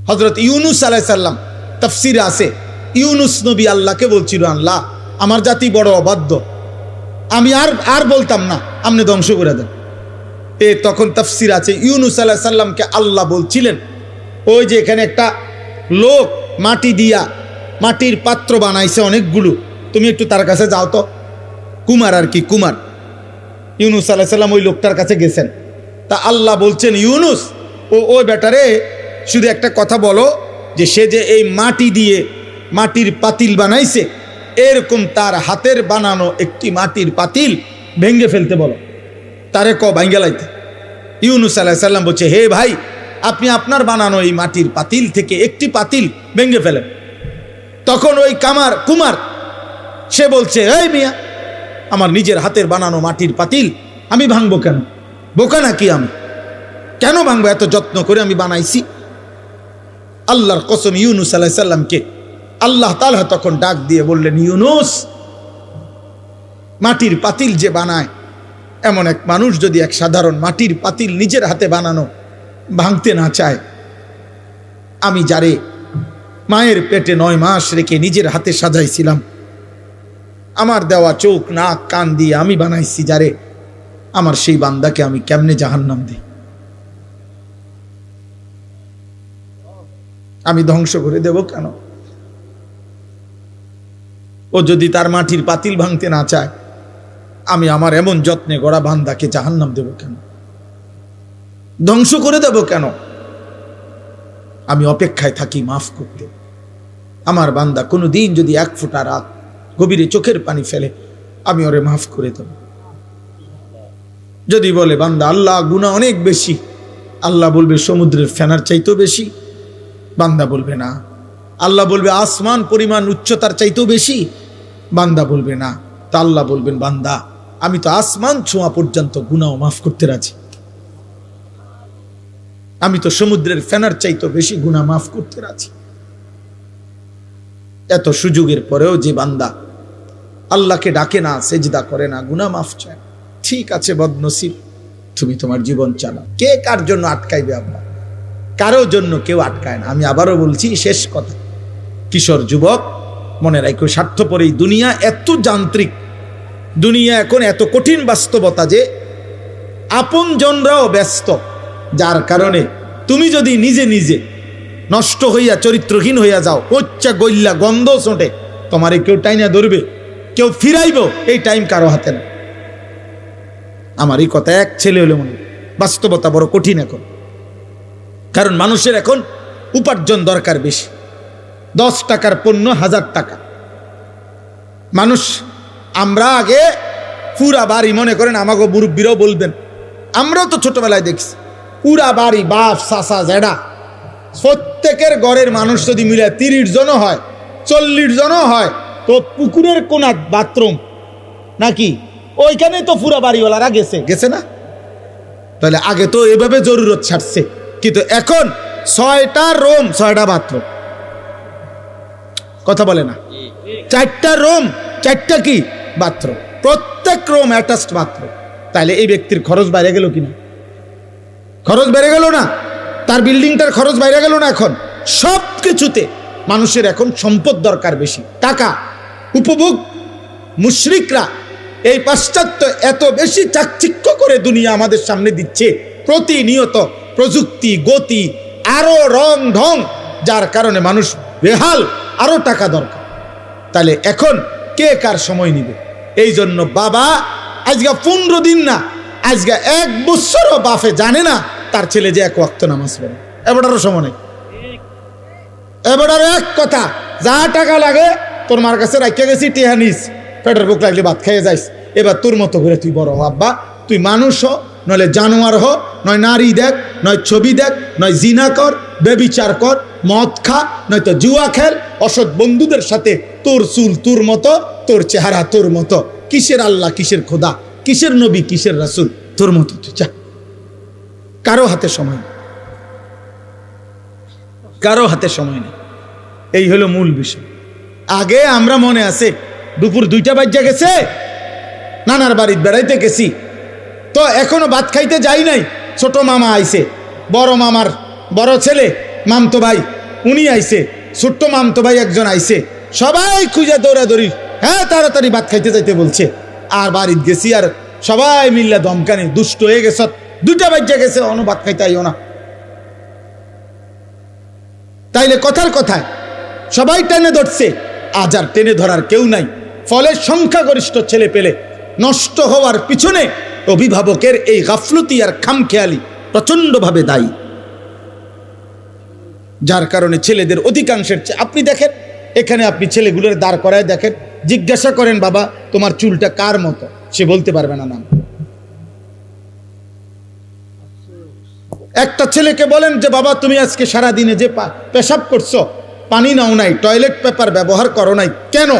হযরত ইউনুস আলাইহিস সালাম তাফসীরে আছে, ইউনুস নবী আল্লাহকে বলছিল, আল্লাহ আমার জাতি বড় অবাধ্য, আমি আর বলতাম না, আপনি ধ্বংস করে দেন। তখন তাফসীর আছে ইউনুস আলাইহিস সালামকে আল্লাহ বলছিলেন, ওই যে এখানে একটা লোক মাটি দিয়া মাটির পাত্র বানাইছে অনেকগুলো, তুমি একটু তার কাছে যাও তো। কুমার আর কি, কুমার। ইউনুস আলাইহিস সালাম ওই লোকটার কাছে গেছেন। তা আল্লাহ বলছেন, ইউনুস ওই বেটারে শুধু একটা কথা বলো, যে সে যে এই মাটি দিয়ে মাটির পাতিল বানাইছে, এরকম তার হাতের বানানো একটি মাটির পাতিল ভেঙ্গে ফেলতে বলো, তারে ভাঙ্গে লাইতে। ইউনুস আলাইহিস সালাম বলছে, হে ভাই, আপনি আপনার বানানো এই মাটির পাতিল থেকে একটি পাতিল ভেঙ্গে ফেলেন। তখন ওই কুমার সে বলছে, এই মিয়া, আমার নিজের হাতের বানানো মাটির পাতিল আমি ভাঙবো কেন? বোকা নাকি আমি? কেন ভাঙবো? এত যত্ন করে আমি বানাইছি। আল্লাহর কসম, ইউনুস আলাইহিস সালামকে আল্লাহ তাআলা তখন ডাক দিয়ে বললেন, ইউনুস, মাটির পাতিল যে বানায়, এমন এক মানুষ যদি এক সাধারণ মাটির পাতিল নিজের হাতে বানানো ভাঙতে না চায়, আমি যারে মায়ের পেটে 9 মাস রেখে নিজের হাতে সাজাইছিলাম, আমার দেওয়া চোখ নাক কান দিয়ে আমি বানাইছি যারে, আমার সেই বান্দাকে আমি কেমনে জাহান্নাম দিই? আমি ধ্বংস করে দেব কেন? ও যদি তার মাটির পাতিল ভাঙতে না চায়, আমি আমার এমন যত্নে গড়া বান্দাকে জাহান্নাম দেব কেন? ধ্বংস করে দেব কেন? আমি অপেক্ষায় থাকি মাফ করতে। আমার বান্দা কোনো দিন যদি 1 ফোঁটা রাত গভীরে চোখের পানি ফেলে, আমি ওরে মাফ করে দেব। যদি বলে বান্দা আল্লাহ গুনাহ অনেক বেশি, আল্লাহ বলবে সমুদ্রের ফেনার চাইতেও বেশি। বান্দা বলবে না। আল্লাহ বলবে আসমান পরিমাণ উচ্চতার চাইতেও বেশি। বান্দা বলবে না। তা আল্লাহ বলবেন, বান্দা আমি তো আসমান ছোঁয়া পর্যন্ত গুনাহ মাফ করতে রাজি, আমি তো সমুদ্রের ফেনার চাইতেও বেশি গুনাহ মাফ করতে রাজি। এত সুযোগের পরেও যে বান্দা আল্লাহকে ডাকে না, সেজদা করে না, গুনাহ মাফ চায়, ঠিক আছে বদনসিব, তুমি তোমার জীবন চালাও। কে কার জন্য আটকাইবে? আল্লাহ কারো জন্য কেউ আটকায় না। আমি আবারও বলছি, শেষ কথা, কিশোর যুবক মনে রাখো, স্বার্থপর এই দুনিয়া এত যান্ত্রিক, দুনিয়া এখন এত কঠিন বাস্তবতা যে আপন জনরাও ব্যস্ত, যার কারণে তুমি যদি নিজে নিজে নষ্ট হইয়া চরিত্রহীন হইয়া যাও, পচ্চা গইল্লা গন্ধ ছোটে, তোমারে কেউ টাইনা ধরবে, কেউ ফিরাইব, এই টাইম কারো হাতে না। আমার এই কথা এক ছেলে হলে মনে, বাস্তবতা বড় কঠিন এখন। কারণ মানুষের এখন উপার্জন দরকার বেশি। 10 টাকার পণ্য 1000 টাকা। মানুষ, আমরা আগে পুরা বাড়ি, মনে করেন আমাকে মুরব্বীরাও বলবেন, আমরাও তো ছোটবেলায় দেখছি, পুরা বাড়ি বাপ চাচা জেডা প্রত্যেকের ঘরের মানুষ যদি মিলে 30 জনও হয়, 40 জনও হয়, তো পুকুরের কোনা বাথরুম নাকি ওইখানে তো পুরা বাড়িওয়ালারা গেছে না? তাহলে আগে তো এভাবে জরুরত ছাড়ছে, কিন্তু এখন 6টা রুম 6টা বাথরুম। কথা বলে না? 4টা রুম 4টা কি বাথরুম, প্রত্যেক রুম অ্যাটাচড বাথরুম। তাহলে এই ব্যক্তির খরচ বাইরে গেল কিনা? খরচ বেড়ে গেল না? তার বিল্ডিংটার খরচ বাইরে গেল না? এখন সব কিছুতে মানুষের এখন সম্পদ দরকার বেশি, টাকা, উপভোগ। মুশরিকরা এই পাশ্চাত্য এত বেশি চাকচিক্য করে দুনিয়া আমাদের সামনে দিচ্ছে, প্রতিনিয়ত প্রযুক্তি, গতি, আরো রং ঢং, যার কারণে মানুষ বেহাল, আরো টাকা দরকার। তাহলে এখন কে কার সময় নিবে? এই জন্য বাবা আজকে 15 দিন না, আজকে 1 বছরও বাপে জানে না তার ছেলে যে 1 ওয়াক্ত নামাজ পড়ে। এবারও সময় নেই। এবার এক কথা, যা টাকা লাগে তোর মার কাছে রাখিয়া গেছি, টিহা নিস, পেটের বুক লাগলে ভাত খাইয়ে যাইস। এবার তোর মতো করে তুই বড় হ আব্বা, তুই মানুষ হ, নইলে জানোয়ার হ, নয় নারী দেখ, নয় ছবি দেখ, নয় জিনা কর, বেবিচার কর, মদ খা, নয়তো জুয়া খেল, অসৎ বন্ধুদের সাথে, তোর চুল তোর মতো, তোর চেহারা তোর মতো, কিসের আল্লাহ, কিসের খোদা, কিসের নবী, কিসের রাসূল, তোর মতো তুই যা। কারো হাতে সময় নেই, কারো হাতে সময় নেই। এই হলো মূল বিষয়। আগে আমরা মনে আছে দুপুর 2টা বাজে গেছে, নানার বাড়িতে বেড়াইতে গেছি, তো এখনো ভাত খাইতে যাই নাই, ছোট মামা আইছে, বড় মামার বড় ছেলে মামতো ভাই উনি আইছে, ছোট্ট মামতো ভাই একজন আইছে, সবাই খুঁজে দৌড়াদৌড়ি, হ্যাঁ তাড়াতাড়ি ভাত খাইতে যাইতে বলছে। আর বাড়িতে গেছি আর সবাই মিল্লা ধমকানি, দুষ্ট হয়ে গেছ, 2টা বাজে গেছে, অন্য ভাত খাইতে আইও না। তাইলে কথার কথায় সবাই টেনে ধরছে, আজ আর টেনে ধরার কেউ নাই। ফলে সংখ্যাগরিষ্ঠ ছেলে পেলে নষ্ট হওয়ার পিছনে অভিভাবকের এই গাফলতি আর খামখেয়ালি প্রচন্ডভাবে দায়ী, যার কারণে ছেলেদের অধিকাংশের আপনি দেখেন, এখানে আপনি ছেলেগুলোর দাঁড় করায় দেখেন, জিজ্ঞাসা করেন বাবা তোমার চুলটা কার মতো, সে বলতে পারবে না নাম। একটা ছেলেকে বলেন যে বাবা তুমি আজকে সারা দিনে যে পেশাব করছো, পানি নাও নাই, টয়লেট পেপার ব্যবহার করো নাই কেন?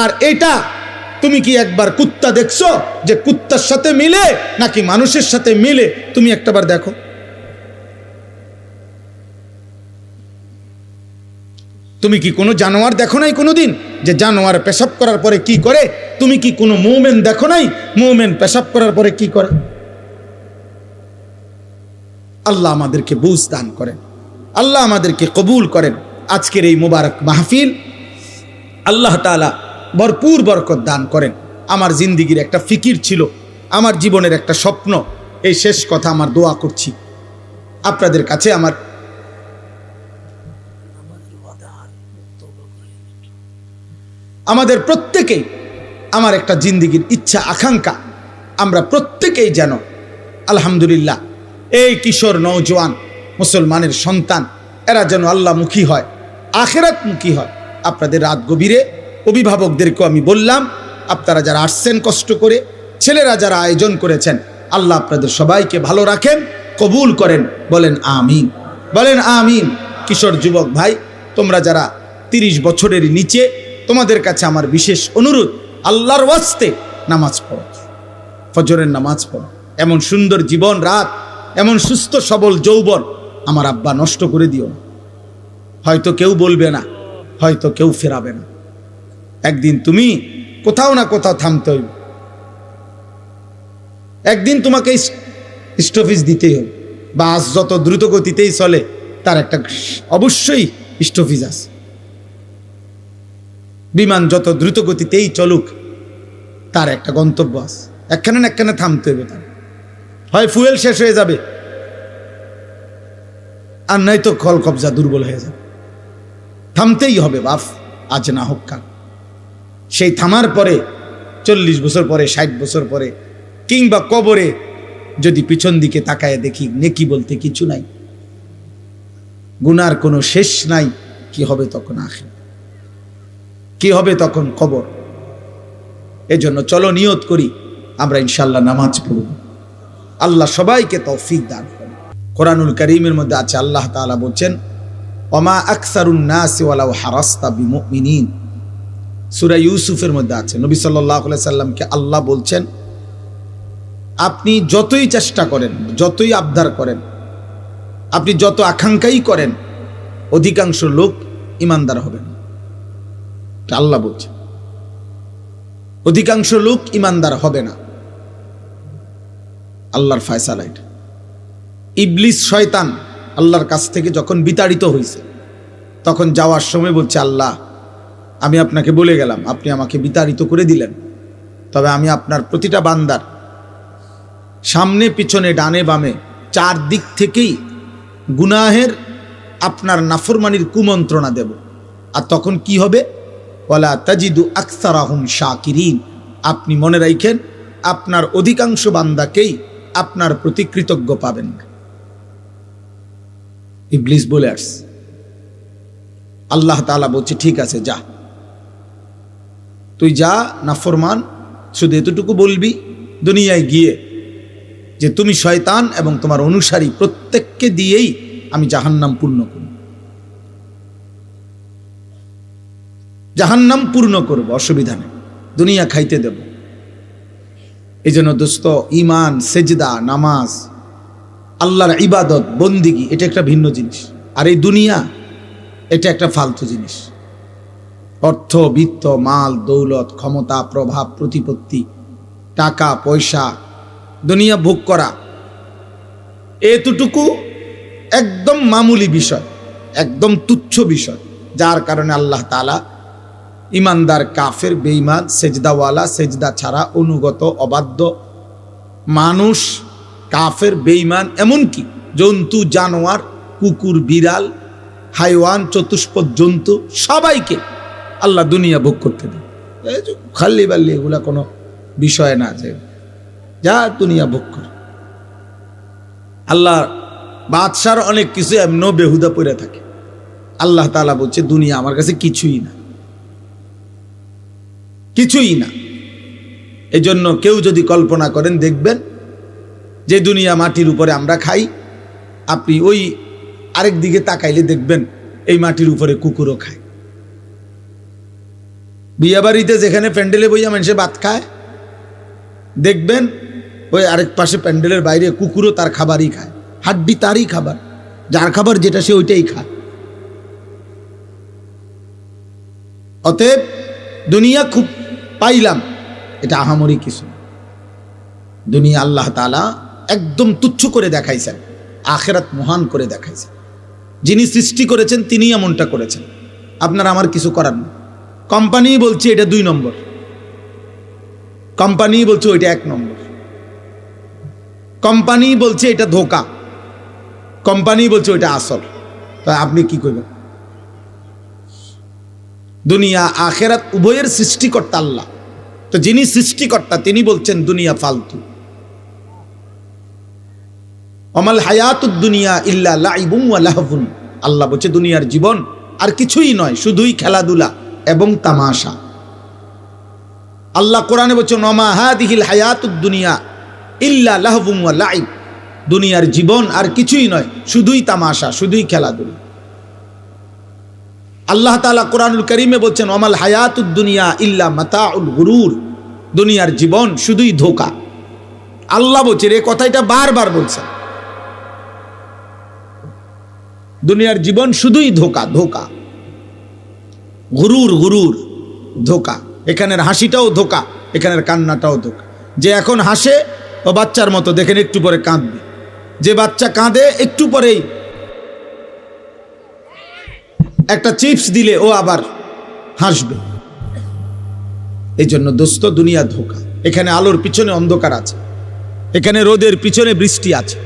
আর এটা তুমি কি একবার কুত্তা দেখছো যে কুত্তার সাথে মিলে নাকি মানুষের সাথে মিলে? তুমি একটাবার দেখো। তুমি কি কোনো জানোয়ার দেখো নাই কোনোদিন যে জানোয়ার পেশাব করার পরে কি করে? তুমি কি কোনো মুমিন দেখো নাই মুমিন পেশাব করার পরে কি করে? আল্লাহ আমাদেরকে বুঝ দান করেন, আল্লাহ আমাদেরকে কবুল করেন। আজকের এই মুবারক মাহফিল আল্লাহ তাআলা ভরপুর বরকত দান করেন। আমার জিন্দিগির একটা ফিকির ছিল, আমার জীবনের একটা স্বপ্ন, এই শেষ কথা আমার দোয়া করছি আপনাদের কাছে। আমাদের প্রত্যেকেই, আমার একটা জিন্দিগির ইচ্ছা আকাঙ্ক্ষা, আমরা প্রত্যেকেই যেন আলহামদুলিল্লাহ এই কিশোর নওজোয়ান মুসলমানের সন্তান, এরা যেন আল্লাহমুখী হয়, আখিরাতমুখী হয়। আপনাদের রাত গভীরে অভিভাবকদেরকেও আমি বললাম, আপনারা যারা আসছেন কষ্ট করে, ছেলেরা যারা আয়োজন করেছেন, আল্লাহ আপনাদের সবাইকে ভালো রাখেন, কবুল করেন, বলেন আমিন, বলেন আমিন। কিশোর যুবক ভাই, তোমরা যারা 30 বছরের নিচে, তোমাদের কাছে আমার বিশেষ অনুরোধ, আল্লাহর ওয়াস্তে নামাজ পড়ো, ফজরের নামাজ পড়ো। এমন সুন্দর জীবন রাত, এমন সুস্থ সবল যৌবন আমার আব্বা নষ্ট করে দিও না। হয়তো কেউ বলবে না, হয়তো কেউ ফেরাবে না, একদিন তুমি কোথাও না কোথাও থামতে হইবে, একদিন তোমাকে স্টপেজ দিতেই হবে। বাস যত দ্রুত গতিতেই চলে তার একটা অবশ্যই স্টপেজ আছে, বিমান যত দ্রুত গতিতেই চলুক তার একটা গন্তব্য আছে, একখানে না একখানে থামতে হবে। তার হয় ফুয়েল শেষ হয়ে যাবে, আর নয়তো কল কবজা দুর্বল হয়ে যাবে। থামতেই হবে বাপ, আজ না হোক কাল। সেই থামার পরে 40 বছর পরে, 60 বছর পরে, কিংবা কবরে যদি পিছন দিকে তাকায় দেখি নেকি বলতে কিছু নাই, গুনার কোনো শেষ নাই, কি হবে তখন আখিরাত, কি হবে তখন কবর? এজন্য চলো নিয়ত করি আমরা ইনশাআল্লাহ নামাজ পড়ব। আল্লাহ সবাইকে তৌফিক দান করেন। কোরআনুল কারীমের মধ্যে আছে, আল্লাহ তাআলা বলছেন ওমা আকসারুন নাসি ওয়ালাউ হারাসতা বিমুমিনিন। সূরা ইউসুফের মধ্যে আছে, নবী সাল্লাল্লাহু আলাইহি সাল্লামকে আল্লাহ বলছেন আপনি যতই চেষ্টা করেন, যতই আবদার করেন, আপনি যত আকাঙ্ক্ষাই করেন, অধিকাংশ লোক ইমানদার হবে না। আল্লাহ বলছেন অধিকাংশ লোক ইমানদার হবে না। আল্লাহর ফয়সালা এটা। ইবলিস শয়তান আল্লাহর কাছ থেকে যখন বিতাড়িত হয়েছে, তখন যাওয়ার সময় বলছে আল্লাহ আমি আপনাকে বলে গেলাম, আপনি আমাকে বিতাড়িত করে দিলেন, তবে আমি আপনার প্রতিটা বান্দার সামনে পিছনে ডানে বামে 4 দিক থেকেই গুনাহের আপনার নাফরমানির কুমন্ত্রণা দেব। আর তখন কি হবে? ওয়ালা তাজিদু আকসারাহুম শাকিরিন। আপনি মনে রাখেন আপনার অধিকাংশ বান্দাকেই আপনার প্রতি কৃতজ্ঞ পাবেন না। ইবলিস বলে আসছে। আল্লাহ তাআলা বলছে ঠিক আছে যা, তুই যা নাফরমান, শুধু এতটুকু বলবি দুনিয়ায় গিয়ে যে তুমি শয়তান এবং তোমার অনুসারী প্রত্যেককে দিয়েই আমি জাহান্নাম পূর্ণ করব, জাহান্নাম পূর্ণ করব, অসুবিধা নেই, দুনিয়া খাইতে দেব। এই জন্য দোস্ত, ইমান, সেজদা, নামাজ, আল্লাহর ইবাদত, বন্দিগি, এটা একটা ভিন্ন জিনিস। আর এই দুনিয়া এটা একটা ফালতু জিনিস। অর্থ, বিত্ত, মাল, দৌলত, ক্ষমতা, প্রভাব, প্রতিপত্তি, টাকা পয়সা, দুনিয়া ভোগ করা, এতটুকু একদম মামুলি বিষয়, একদম তুচ্ছ বিষয়, যার কারণে আল্লাহ তাআলা ইমানদার, কাফের, বেঈমান, সেজদাওয়ালা, সেজদা ছাড়া, অনুগত, অবাধ্য মানুষ, কাফের, বেঈমান, এমনকি জন্তু, জানোয়ার, কুকুর, বিড়াল, হাইওয়ান, চতুষ্পদ জন্তু, সবাইকে আল্লাহ দুনিয়া ভোগ করতে দেয়। খাল্লি বাল্লি এগুলা কোনো বিষয় না যে যা দুনিয়া ভোগ করে। আল্লাহ বাদশার অনেক কিছু এমনও বেহুদা পড়ে থাকে। আল্লাহ তাআলা বলছে দুনিয়া আমার কাছে কিছুই না, কিছুই না। এই জন্য কেউ যদি কল্পনা করেন, দেখবেন যে দুনিয়া মাটির উপরে আমরা খাই, আপনি ওই আরেক দিকে তাকাইলে দেখবেন এই মাটির উপরে কুকুরও খায়। বিয়ে বাড়িতে যেখানে প্যান্ডেলে বইয়া মানুষে ভাত খায়, দেখবেন ওই আরেক পাশে প্যান্ডেলের বাইরে কুকুরও তার খাবারই খায়। হাড্ডি তারই খাবার, যার খাবার যেটা সে ওইটাই খায়। অতএব দুনিয়া খুব পাইলাম, এটা আহামরি কিছু। দুনিয়া আল্লাহ তাআলা একদম তুচ্ছ করে দেখাইছেন, আখিরাত মহান করে দেখাইছেন। যিনি সৃষ্টি করেছেন তিনি এমনটা করেছেন, আপনার আমার কিছু করার নেই। কোম্পানি বলছে এটা 2 নম্বর, কোম্পানি বলছে ওইটা 1 নম্বর, কোম্পানি বলছে এটা ধোঁকা, কোম্পানি বলছে ওইটা আসল। তো আপনি কি করবেন? দুনিয়া আখিরাত উভয়ের সৃষ্টিকর্তা আল্লাহ। তো যিনি সৃষ্টিকর্তা তিনি বলছেন দুনিয়া ফালতু। অমাল হায়াতুদ দুনিয়া ইল্লা লাইবুন ওয়া লাহবুন, আল্লাহ বলছে দুনিয়ার জীবন আর কিছুই নয়, শুধুই খেলাধুলা এবং তামাশা। আল্লাহ কোরআনে বলছেন ওমা হাদিহিল হায়াতুদ দুনিয়া ইল্লা লাহবুন ওয়া লাইব, দুনিয়ার জীবন আর কিছুই নয়, শুধুই তামাশা, শুধুই খেলাধুলা। আল্লাহ তাআলা কোরআনুল কারীমে বলছেন ওমাল হায়াতুদ দুনিয়া ইল্লা মাতাউল গুরুর, দুনিয়ার জীবন শুধুই ধোঁকা। আল্লাহ বলছেন, এই কথাটা বারবার বলছেন, দুনিয়ার জীবন শুধুই ধোঁকা, ধোঁকা, গুরুর, গুরুর, ধোঁকা। এখানের হাসিটাও ধোঁকা, এখানের কান্নাটাও ধোঁকা। যে এখন হাসে ও বাচ্চার মতো, দেখেন একটু পরে কাঁদবে। যে বাচ্চা কাঁদে একটু পরেই একটা চিপস দিলে ও আবার হাসবে। এই জন্য দোস্ত, দুনিয়া ধোঁকা। এখানে আলোর পিছনে অন্ধকার আছে, এখানে রোদের পিছনে বৃষ্টি আছে।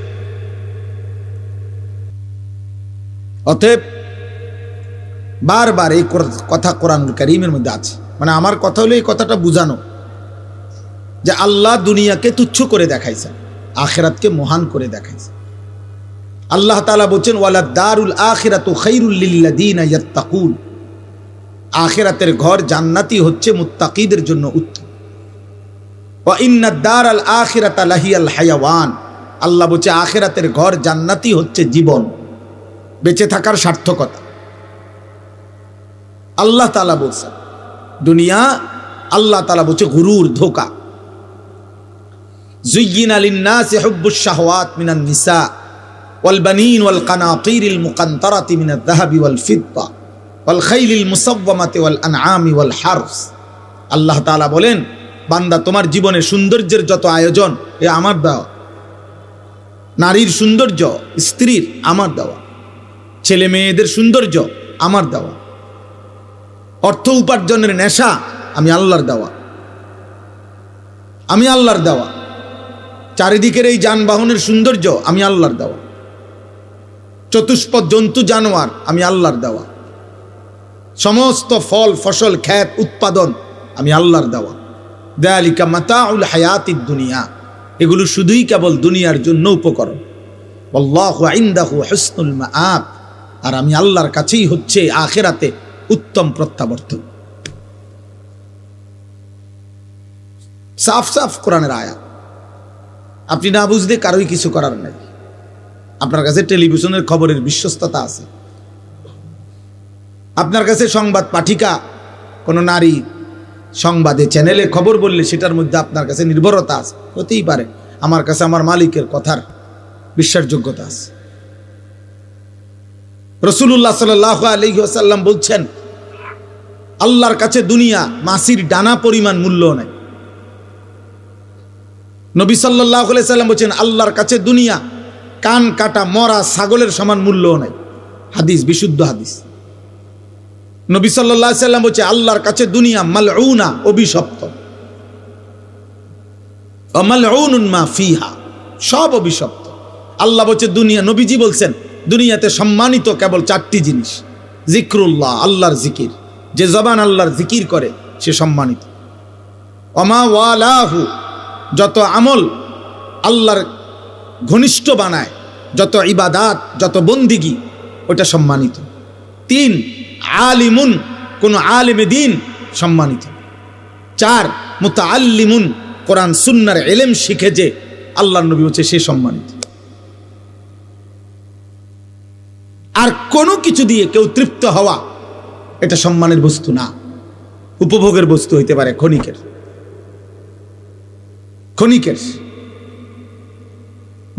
অতএব বারবার এই কথা কোরআনুল কারীমের মধ্যে আছে। মানে আমার কথা হলো এই কথাটা বুঝানো যে আল্লাহ দুনিয়াকে তুচ্ছ করে দেখাইছেন, আখিরাতকে মহান করে দেখাইছেন। আল্লাহ তাআলা বলছেন ওয়ালা দারুল আখিরাতু খায়রুল লিল্লাযিনা ইয়াত্তাকুন, আখিরাতের ঘর জান্নাতি হচ্ছে মুত্তাকিদের জন্য উত্তম। ওয়া ইন্নাদ দারাল আখিরাতা লাহিয়াল হায়াওয়ান, আল্লাহ বলছে আখিরাতের ঘর জান্নাতি হচ্ছে জীবন, বেঁচে থাকার সার্থকতা। আল্লাহ তাআলা বলছেন দুনিয়া, আল্লাহ তাআলা বলছে গুরুর, ধোঁকা। যুয়্যিনা লিন-নাসি হুব্বুশ শাহওয়াত মিনান নিসা ওয়াল বানিন ওয়াল কানাতিরিল মুকান্তারাতি মিনাদ যাহাবি ওয়াল ফিদ্দা ওয়াল খাইলিল মুসাওওয়ামাতি ওয়াল আনআমি ওয়াল হারস। আল্লাহ তাআলা বলেন, বান্দা তোমার জীবনের সৌন্দর্যের যত আয়োজন এ আমার দেওয়া, নারীর সৌন্দর্য, স্ত্রীর আমার দেওয়া, ছেলে মেয়েদের সৌন্দর্য আমার দেওয়া, অর্থ উপার্জনের নেশা আমি আল্লাহর দেওয়া, আমি আল্লাহর দেওয়া, চারিদিকের এই যানবাহনের সৌন্দর্য আমি আল্লাহর দেওয়া, চতুষ্পদ জন্তু জানোয়ার আমি আল্লাহর দেওয়া, সমস্ত ফল ফসল ক্ষেত উৎপাদন আমি আল্লাহর দেওয়া। যালিকা মাতাউল হায়াতিদ দুনিয়া, এগুলো শুধুই কেবল দুনিয়ার জন্য উপকরণ। আল্লাহু ইনদাহু হুসনুল মাআব, আর আমি আল্লাহর কাছেই হচ্ছে আখিরাতে উত্তম প্রত্যাবর্তন। সাফ সাফ কোরআনের আয়াত, আপনি না বুঝলে কারোই কিছু করার নাই। আপনার কাছে টেলিভিশনের খবরের বিশ্বস্ততা আছে, আপনার কাছে সংবাদ পাঠিকা কোনো নারী সংবাদে চ্যানেলে খবর বললে সেটার মধ্যে আপনার কাছে নির্ভরতা আছে, হতেই পারে আমার কাছে আমার মালিকের কথার বিশ্বাসযোগ্যতা আছে। রাসূলুল্লাহ সাল্লাল্লাহু আলাইহি ওয়াসাল্লাম বলছেন, আল্লাহর কাছে দুনিয়া মাছির ডানা পরিমাণ মূল্য নাই। নবী সাল্লাল্লাহু আলাইহি ওয়াসাল্লাম বলছেন, আল্লাহর কাছে দুনিয়া কান কাটা মরা ছাগলের সমান মূল্যও নাই। হাদিস, বিশুদ্ধ হাদিস। নবী সাল্লাল্লাহু আলাইহি সাল্লাম বলছে আল্লাহর কাছে দুনিয়া মালউনা, অভিশপ্ত। মালউনুন মা ফিহা, সব অভিশপ্ত। আল্লাহ বলছে দুনিয়া, নবীজি বলছেন দুনিয়াতে সম্মানিত কেবল 4টি জিনিস। জিক্রুল্লাহ, আল্লাহর জিকির, যে জবান আল্লাহর জিকির করে সে সম্মানিত। ওমা ওয়ালাহু, যত আমল আল্লাহর ঘনিষ্ঠ বানায়, যত ইবাদাত, যত বন্দিগি, ওটা সম্মানিত। 3, আলিমুন, কোন আলিমে দ্বীন, সম্মানিত। 4, মুতাআল্লিমুন, কোরআন সুন্নাহর ইলম শিখে যে আল্লাহর নবী বলছে সে সম্মানিত। আর কোনো কিছু দিয়ে কেউ তৃপ্ত হওয়া এটা সম্মানের বস্তু না, উপভোগের বস্তু হইতে পারে, ক্ষণিকের।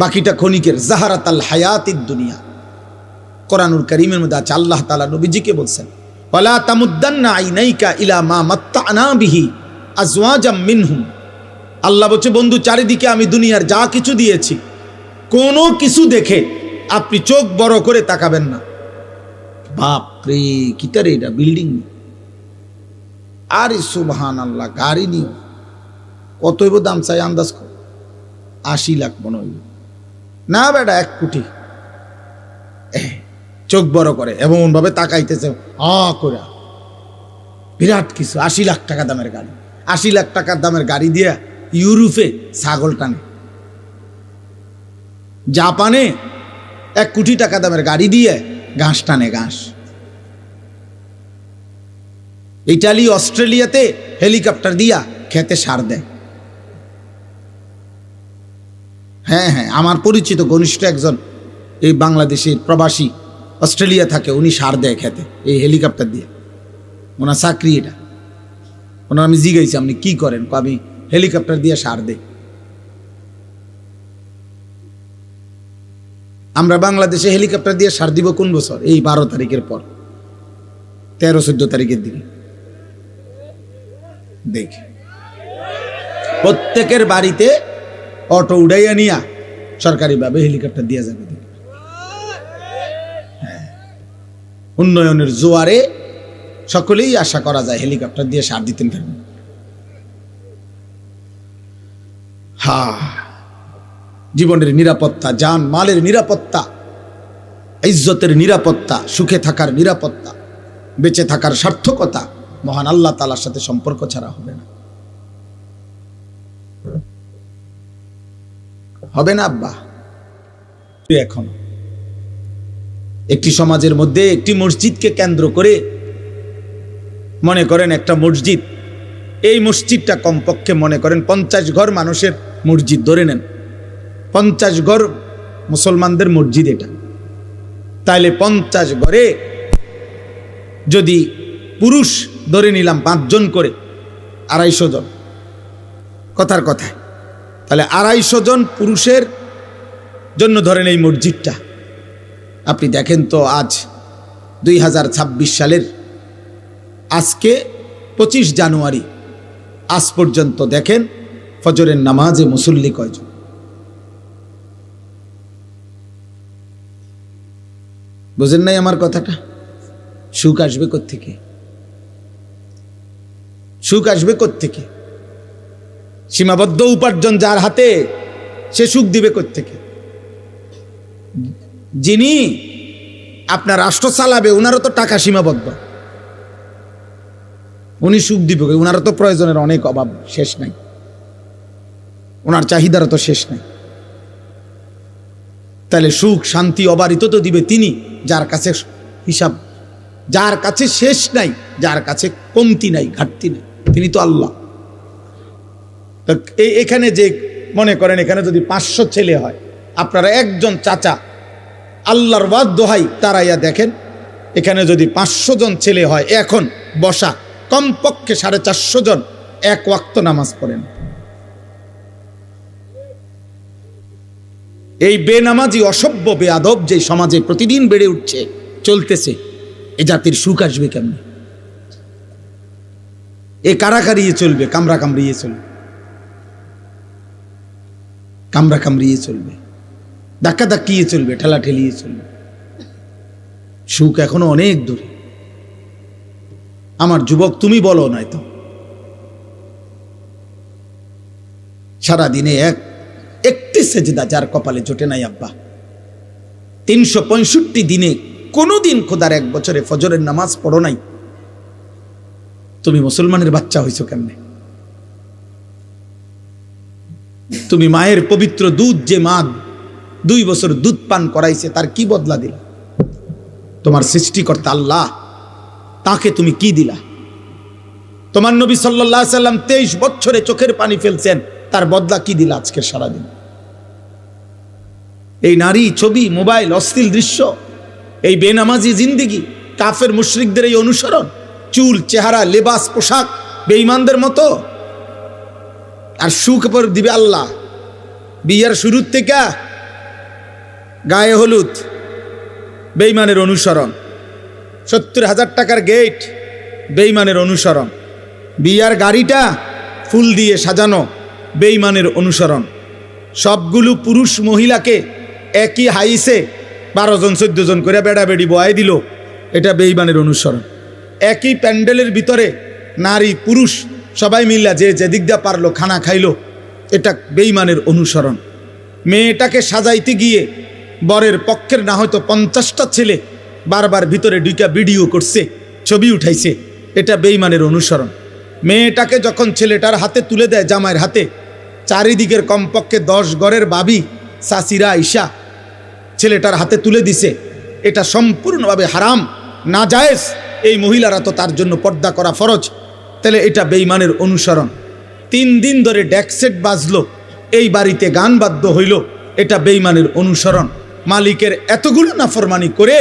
বাকিটা ক্ষণিকের। জাহারাতাল হায়াতিদ দুনিয়া, কোরআনুল কারীমের মধ্যে আছে। আল্লাহ তাআলা নবীজিকে বলছেন ওয়ালা তামুদ্দান্না আইনাইকা ইলা মা মাত্তা'না বিহি আজওয়াজাম মিনহুম। আল্লাহ বলছে বন্ধু, চারিদিকে আমি দুনিয়ার যা কিছু দিয়েছি, কোনো কিছু দেখে আপনি চোখ বড় করে তাকাবেন না। বাপ রে, কিতারে এটা বিল্ডিং, আরে সুবহানাল্লাহ, গাড়ি নিও কত হইব দাম চাই আন্দাজ কর? 80 লাখ মনে হইব না বেটা, 1 কোটি। চোখ বড় করে এমন ভাবে তাকাইতেছে করে, বিরাট কিছু। 80 লাখ টাকা দামের গাড়ি, 80 লাখ টাকার দামের গাড়ি দিয়ে ইউরোপে ছাগল টানে, জাপানে 1 কোটি টাকা দামের গাড়ি দিয়ে ঘাস টানে, ঘাস। ইটালি, অস্ট্রেলিয়াতে হেলিকপ্টার দিয়া খেতে সার দেয়। হ্যাঁ, আমার পরিচিত ঘনিষ্ঠ একজন এই বাংলাদেশের প্রবাসী, অস্ট্রেলিয়া থাকে, উনি সার দেয় খেতে এই হেলিকপ্টার দিয়ে। ওনার চাকরি এটা। ওনার আমি জিজ্ঞাসি আপনি কি করেন? আমি হেলিকপ্টার দিয়ে সার দেই। আমরা বাংলাদেশে হেলিকপ্টার দিয়ে সার দিব কোন বছর? এই 12 তারিখের পর, 13-14 তারিখের দিকে দেখি প্রত্যেকের বাড়িতে অটো উড়াইয়া নিয়া সরকারিভাবে হেলিকপ্টার দিয়ে যাবে। উন্নয়নের জোয়ারে সকলেই আশা করা যায় হেলিকপ্টার দিয়ে সার দিতেন থাকবেন। জীবনের নিরাপত্তা, জান মালের নিরাপত্তা, ইজ্জতের নিরাপত্তা, সুখে থাকার নিরাপত্তা, বেঁচে থাকার সার্থকতা মহান আল্লাহ তাআলার সাথে সম্পর্ক ছাড়া হবে না। হবে না আব্বা? এখন একটি সমাজের মধ্যে একটি মসজিদকে কেন্দ্র করে মনে করেন একটা মসজিদ, এই মসজিদটা কমপক্ষে মনে করেন 50 ঘর মানুষের মসজিদ ধরে নেন, 50 ঘর মুসলমানদের মসজিদ এটা। তাইলে 50 ঘরে যদি পুরুষ ধরে নিলাম 5 জন করে, 250 জন, কথার কথায়, তাহলে 250 জন পুরুষের জন্য ধরেন এই মসজিদটা। আপনি দেখেন তো আজ 2026 সালের আজকে 25 জানুয়ারি, আজ পর্যন্ত দেখেন ফজরের নামাজে মুসল্লি কয়জন? বুঝেন নাই আমার কথাটা? সুখ আসবে কোত্থেকে? সুখ আসবে কোত্থেকে? সীমাবদ্ধ উপার্জন যার হাতে, সে সুখ দিবে কোত্থেকে? যিনি আপনার রাষ্ট্র চালাবে উনারও তো টাকা সীমাবদ্ধ, উনি সুখ দিবে? উনারও তো প্রয়োজনের অনেক অভাব, শেষ নাই, ওনার চাহিদারও তো শেষ নাই। তাহলে সুখ শান্তি অবারিত তো দিবে তিনি, যার কাছে হিসাব, যার কাছে শেষ নাই, যার কাছে কমতি নাই, ঘাটতি নাই, তিনি তো আল্লাহ। এখানে যে মনে করেন এখানে যদি 500 ছেলে হয়, আপনারা একজন চাচা আল্লাহর ওয়াদ দোহাই তারাইয়া দেখেন, এখানে যদি 500 জন ছেলে হয়, এখন বসা কমপক্ষে 450 জন 1 ওয়াক্ত নামাজ পড়েন। এই বেনামাজি অসভ্য বেয়াদব যে সমাজে প্রতিদিন বেড়ে উঠছে, চলতেছে, এ জাতির সুখ আসবে কেমনে? এ কারাকারিয়ে চলবে, কামড়া কামড়িয়ে চলবে, কামড়া কামড়িয়ে চলবে। ধাক্কা ধাক্কিয়ে চলবে, ঠেলা ঠেলিয়ে চলবে। সুখ এখনো অনেক দূরে। আমার যুবক, তুমি বলো নাই তো, সারাদিনে একটি সেজদা যার কপালে জোটে নাই আব্বা, 365 দিনে কোনোদিন খোদার 1 বছরে ফজরের নামাজ পড়ো নাই, তুমি মুসলমানের বাচ্চা হইছো কেমনে? তুমি মায়ের পবিত্র দুধ, যে মা 2 বছর দুধ পান করাইছে, তার কি বদলা দিলা? তোমার সৃষ্টিকর্তা আল্লাহ, তাকে তুমি কি দিলা? তোমার নবী সাল্লাল্লাহু আলাইহি সাল্লাম 23 বছরে চোখের পানি ফেলছেন, তার বদলা কি দিলা আজকের সারাদিন? এই নারী, ছবি, মোবাইল, অশ্লীল দৃশ্য, এই বেনামাজি জিন্দিগি, কাফের মুশরিকদের এই অনুসরণ, চুল, চেহারা, লেবাস, পোশাক বেঈমানদের মতো। আর সুখ পর দিবে আল্লাহ। বিয়ের শুরুর থেকে গায়ে হলুদ, বেঈমানের অনুসরণ। 70,000 টাকার গেট, বেঈমানের অনুসরণ। বিয়ার গাড়িটা ফুল দিয়ে সাজানো, বেঈমানের অনুসরণ। সবগুলো পুরুষ মহিলাকে একই হাইসে 12 জন 14 জন করে বেড়া বেড়ি বয়াই দিল, এটা বেঈমানের অনুসরণ। একই প্যান্ডেলের ভিতরে নারী পুরুষ সবাই মিল্লা যে যেদিক দিয়ে পারলো খানা খাইলো, এটা বেঈমানের অনুসরণ। মেয়েটাকে সাজাইতে গিয়ে বরের পক্ষের না হয়তো 50টা ছেলে বারবার ভিতরে ঢুকা ভিডিও করছে, ছবি উঠাইছে, এটা বেঈমানের অনুসরণ। মেয়েটাকে যখন ছেলেটার হাতে তুলে দেয়, জামাইয়ের হাতে, চারিদিকের কমপক্ষে 10 ঘরের বাবি চাচিরা আইসা ছেলেটার হাতে তুলে দিছে, এটা সম্পূর্ণভাবে হারাম, নাজায়েজ। এই মহিলারা তো তার জন্য পর্দা করা ফরজ, তাহলে এটা বেঈমানের অনুসরণ। 3 দিন ধরে ডেকসেট বাজলো, এই বাড়িতে গান বাদ্য হইল, এটা বেঈমানের অনুসরণ। মালিকের এতগুলো নাফরমানি করে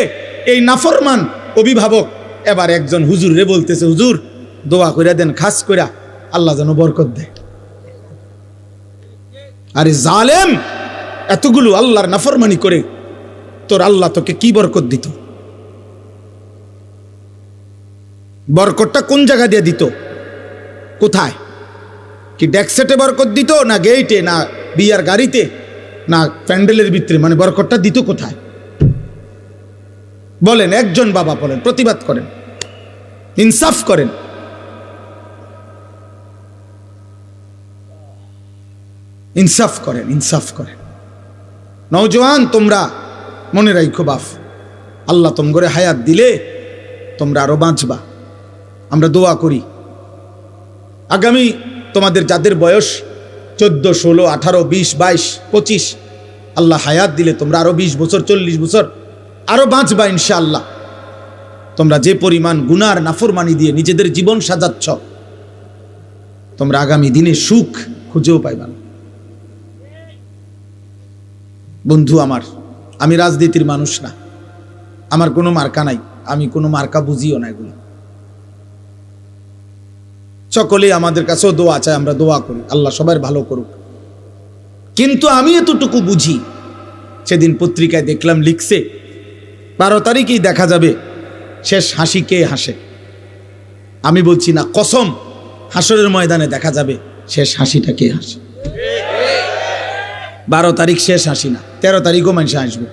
এই নাফরমান অভিভাবক এবার একজন হুজুর রে বলতেছে, হুজুর দোয়া কইরা দেন, খাস কইরা আল্লাহ যেন বরকত দেয়। আরে জালেম, এতগুলো আল্লাহর নাফরমানি করে তোর আল্লাহ তোকে কি বরকত দিত? বরকতটা কোন জায়গা দিয়ে দিত? কোথায়? কি ডেকসেটে বরকত দিত, না গেইটে, না বিয়ার গাড়িতে, না প্যান্ডেলের ভিতরে? মানে বরকতটা দিত কোথায় বলেন? একজন বাবা বলেন, প্রতিবাদ করেন, ইনসাফ করেন। ইনসাফ করেন, ইনসাফ করেন। নওজোয়ান, তোমরা মনে রাখো বাপ, আল্লাহ তোমরে হায়াত দিলে তোমরা আরো বাঁচবা। আমরা দোয়া করি আগামী তোমাদের যাদের বয়স 14, 16, 18, 20, 22, 25, আল্লাহ হায়াত দিলে তোমরা আরো 20 বছর, 40 বছর আরো বাঁচবা ইনশাআল্লাহ। তোমরা যে পরিমাণ গুনার নাফরমানি দিয়ে নিজেদের জীবন সাজাচ্ছ, তোমরা আগামী দিনে সুখ খুঁজেও পাইবা না। বন্ধু আমার, আমি রাজনীতির মানুষ না, আমার কোনো মার্কা নাই, আমি কোনো মার্কা বুঝিও না। এগুলো সকলেই আমাদের কাছেও দোয়া চায়, আমরা দোয়া করি, আল্লাহ সবার ভালো করুক। কিন্তু আমি এতটুকু বুঝি, সেদিন পত্রিকায় দেখলাম লিখছে 12 তারিখেই দেখা যাবে শেষ হাসি কে হাসে। আমি বলছি না, কসম, হাসরের ময়দানে দেখা যাবে শেষ হাসিটা কে হাসে। 12 তারিখ শেষ হাসি না, 13 তারিখও মানুষ আসবে।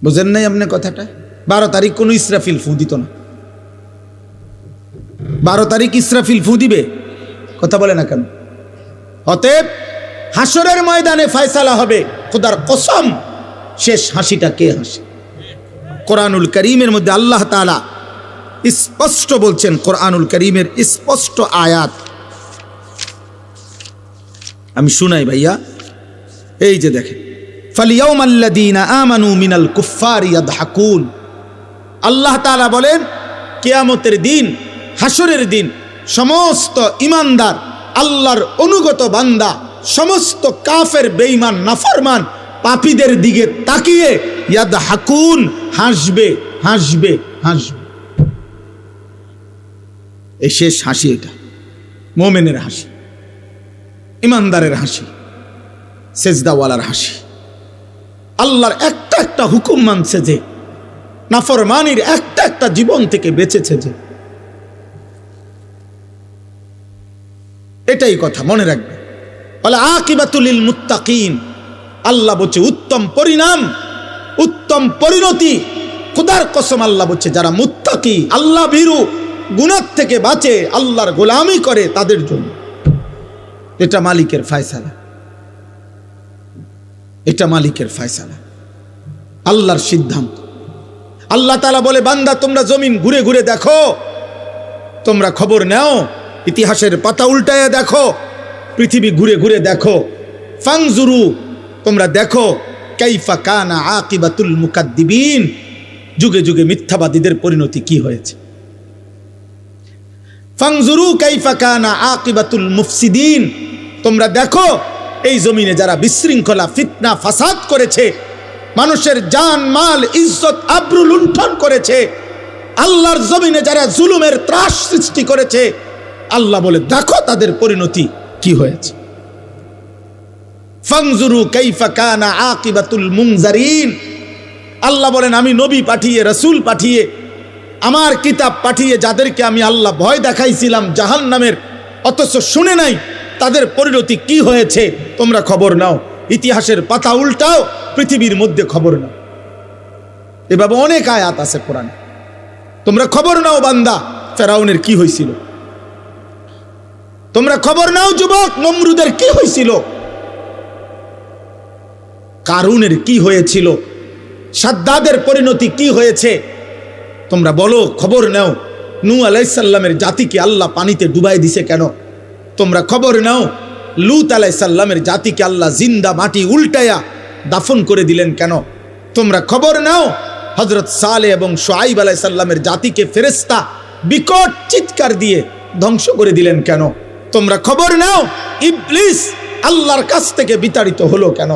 বুঝেন নাই আপনি কথাটা? 12 তারিখ কোনো ইসরাফিল ফু দিত না। 12 তারিখ ইসরাফিল ফু দিবে? কথা বলে না কেন? অতএব হাসরের ময়দানে ফয়সালা হবে, খোদার কসম শেষ হাসিটা কে হাসে। কোরআনুল কারীমের মধ্যে আল্লাহ তাআলা স্পষ্ট বলছেন, কোরআনুল কারীমের স্পষ্ট আয়াত আমি শুনাই ভাইয়া। এই যে দেখেন, ফালিয়াউমাল্লাযীনা আমানু মিনাল কুফফারি ইয়াদহাকুন। আল্লাহ তাআলা বলেন, কিয়ামতের দিন, হাসরের দিন, সমস্ত ইমানদার আল্লাহর অনুগত বান্দা সমস্ত কাফের, বেঈমান, নাফরমান, পাপীদের দিকে তাকিয়ে ইয়াদহাকুন, হাসবে, হাসবে, হাসবে। এই শেষ হাসি, এটা মুমিনের হাসি, ইমানদারের হাসি, সেজদাওয়ালার হাসি। আল্লাহর একটা একটা হুকুম মানছে যে, নাফরমানির একটা একটা জীবন থেকে বেঁচেছে যে, এটাই কথা মনে রাখবে। ওয়াল আকিবাতুল লিল মুত্তাকিন, আল্লাহ বলছে উত্তম পরিণাম, উত্তম পরিণতি, খোদার কসম আল্লাহ বলছে যারা মুত্তাকি, আল্লাহ ভীরু, গুনাহ থেকে বাঁচে, আল্লাহর গোলামি করে তাদের জন্য। এটা মালিকের ফয়সালা, এটা মালিকের ফয়সালা, আল্লাহর সিদ্ধান্ত। আল্লাহ তাআলা বলে বান্দা তোমরা জমিন ঘুরে ঘুরে দেখো, তোমরা খবর নাও, ইতিহাসের পাতা উল্টায়া দেখো, পৃথিবী ঘুরে ঘুরে দেখো, ফাংজুরু তোমরা দেখো, কাইফা কানা আকিবাতুল মুকাদ্দিবিন, যুগে যুগে মিথ্যাবাদীদের পরিণতি কি হয়েছে। ফাংজুরু কাইফা কানা আকিবাতুল মুফসিদিন, তোমরা দেখো এই জমিনে যারা বিশৃঙ্খলা, ফিতনা, ফাসাদ করেছে, মানুষের জান মাল ইজ্জত আবরু লুণ্ঠন করেছে, আল্লাহর জমিনে যারা জুলুমের ত্রাস সৃষ্টি করেছে, আল্লাহ বলে দেখো তাদের পরিণতি কি হয়েছে। ফাংজুরু কাইফা কানা আকিবাতুল মুনজারিন, আল্লাহ বলেন আমি নবী পাঠিয়ে, রাসূল পাঠিয়ে, আমার কিতাব পাঠিয়ে যাদেরকে আমি আল্লাহ ভয় দেখাইছিলাম জাহান্নামের, অথচ শুনে নাই তাদের পরিণতি কি হয়েছে, তোমরা খবর নাও। ইতিহাসের পাতা উল্টাও, পৃথিবীর মধ্যে খবর নাও। এভাবে অনেক আয়াত আছে কোরআনে, তোমরা খবর নাও বান্দা ফেরাউনের কি হয়েছিল, তোমরা খবর নাও যুবক নমরুদের কি হয়েছিল, কারুনের কি হয়েছিল, সাদ্দাদের পরিণতি কি হয়েছে, তোমরা বলো, খবর নাও নূহ আলাইহিস সালামের জাতিকে আল্লাহ পানিতে ডুবাই দিছে কেন, তোমরা খবর নাও লূত আলাইহিস সালামের জাতিকে আল্লাহ জিন্দা মাটি উল্টায়া দাফন করে দিলেন কেন, তোমরা খবর নাও হযরত সালেহ এবং শুআইব আলাইহিস সালামের জাতিকে ফেরেশতা বিকট চিৎকার দিয়ে ধ্বংস করে দিলেন কেন, তোমরা খবর নাও ইবলিস আল্লাহর কাছ থেকে বিতাড়িত হলো কেন।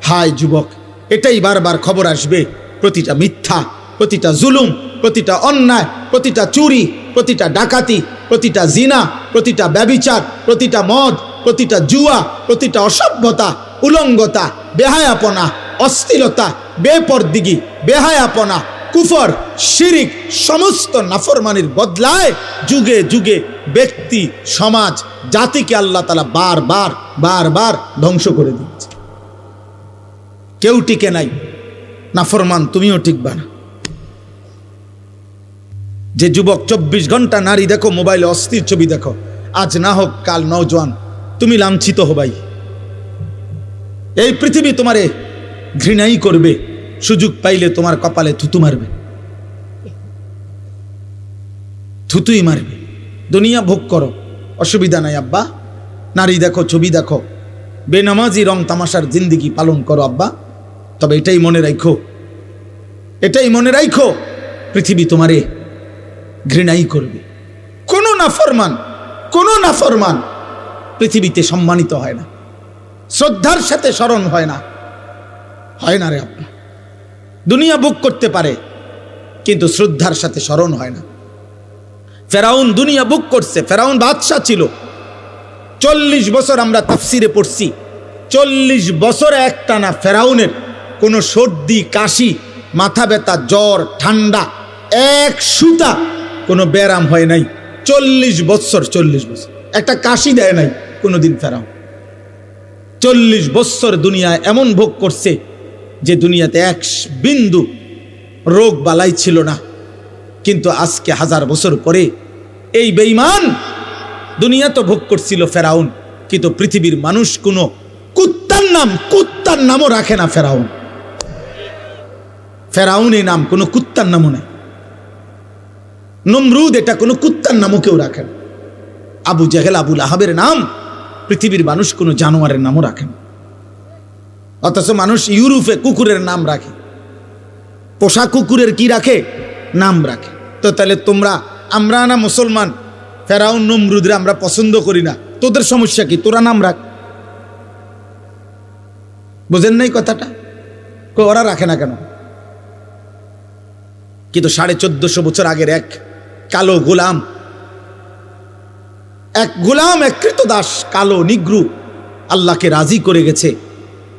হায় যুবক, এটাই বারবার খবর আসবে, প্রতিটা মিথ্যা, প্রতিটা জুলুম, প্রতিটা অন্যায়, প্রতিটা চুরি, প্রতিটা ডাকাতি, প্রতিটা জিনা, প্রতিটা ব্যভিচার, প্রতিটা মদ, প্রতিটা জুয়া, প্রতিটা অসভ্যতা, উলঙ্গতা, বেহায়াপনা, অশ্লীলতা, বেপরদিগি, বেহায়াপনা, কুফর, শিরিক, সমস্ত নাফরমানির বদলায় যুগে যুগে ব্যক্তি, সমাজ, জাতিকে আল্লাহ তাআলা বারবার বারবার ধ্বংস করে দিচ্ছে। কেউ টিকে নাই, নাফরমান তুমিও টিকবা না। যে যুবক 24 ঘন্টা নারী দেখো, মোবাইলে অস্থির ছবি দেখো, আজ না হোক কাল নওজোয়ান তুমি লাঞ্ছিত হবাই। এই পৃথিবী তোমারে ঘৃণাই করবে, সুযোগ পাইলে তোমার কপালে থুতু মারবে, থুতুই মারবে। দুনিয়া ভোগ করো, অসুবিধা নাই আব্বা, নারী দেখো, ছবি দেখো, বেনামাজি রং তামাশার জিন্দিগি পালন করো আব্বা, তবে এটাই মনে রাখো, এটাই মনে রাখো, পৃথিবী তোমারে ঘৃণাই করবে। কোন নাফরমান পৃথিবীতে সম্মানিত হয় না, শ্রদ্ধার সাথে স্মরণ হয় না, হয় না রে আব্বা। দুনিয়া ভোগ করতে পারে কিন্তু শ্রদ্ধার সাথে স্মরণ হয় না। ফেরাউন দুনিয়া ভোগ করছে, ফেরাউন বাদশা ছিল। 40 বছর আমরা তাফসিরে পড়ছি, 40 বছরে একটানা ফেরাউনের কোনো সর্দি, কাশি, মাথা ব্যথা, জ্বর, ঠান্ডা, এক সুতা কোনো ব্যারাম হয় নাই। 40 বছর একটা কাশি দেয় নাই কোনোদিন ফেরাউন। 40 বছর দুনিয়ায় এমন ভোগ করছে যে দুনিয়াতে এক বিন্দু রোগ বালাই ছিল না। কিন্তু আজকে 1000 বছর পরে এই বেঈমান দুনিয়া তো ভোগ করছিল ফেরাউন, কিন্তু পৃথিবীর মানুষ কোনো কুত্তার নামও রাখে না। ফেরাউন এই নাম কোনো কুত্তার নামও নেই। নমরুদ এটা কোনো কুত্তার নামও কেউ রাখে না। আবু জেহেল, আবুল আহাবের নাম পৃথিবীর মানুষ কোনো জানোয়ারের নামও রাখে না। অথচ মানুষ ইউরোপে কুকুরের নাম রাখে, পোষা কুকুরের কি রাখে, নাম রাখে। তো তাহলে আমরা না মুসলমান, ফেরাউন নমরুদরে আমরা পছন্দ করি না, তোদের সমস্যা কি, তোরা নাম রাখ। বুঝেন নাই কথাটা? ওরা রাখে না কেন? কিন্তু 1450 বছর আগের এক কালো গোলাম, এক কৃতদাস, কালো নিগ্রু আল্লাহকে রাজি করে গেছে,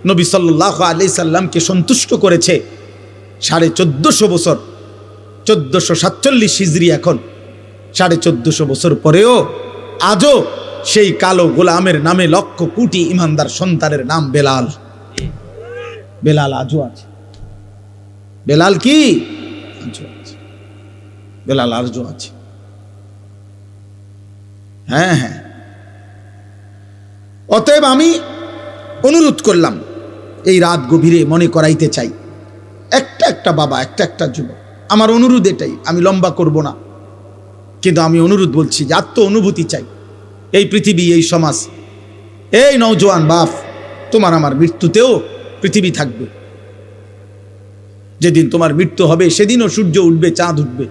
নবী সাল্লাল্লাহু আলাইহি সাল্লামকে সন্তুষ্ট করেছে। 1450 বছর, 1447 হিজরি, এখন 1450 বছর পরেও আজও সেই কালো গোলামের নামে লক্ষ কোটি ইমানদার সন্তানের নাম বেলাল। বেলাল আজও আছে। বেলাল কি আজও আছে, বেলাল আজও আছে। হ্যাঁ হ্যাঁ, অতএব আমি অনুরোধ করলাম, এই রাত গভীরে মনে করাইতে চাই, একটা একটা বাবা, একটা একটা যুবক, আমার অনুরোধ এটাই, আমি লম্বা করব না, কিন্তু আমি অনুরোধ বলছি যে আত্ম অনুভূতি চাই। এই পৃথিবী, এই সমাজ, এই নওজোয়ান বাপ, তোমার আমার মৃত্যুতেও পৃথিবী থাকবে। যেদিন তোমার মৃত্যু হবে সেদিনও সূর্য উঠবে, চাঁদ উঠবে।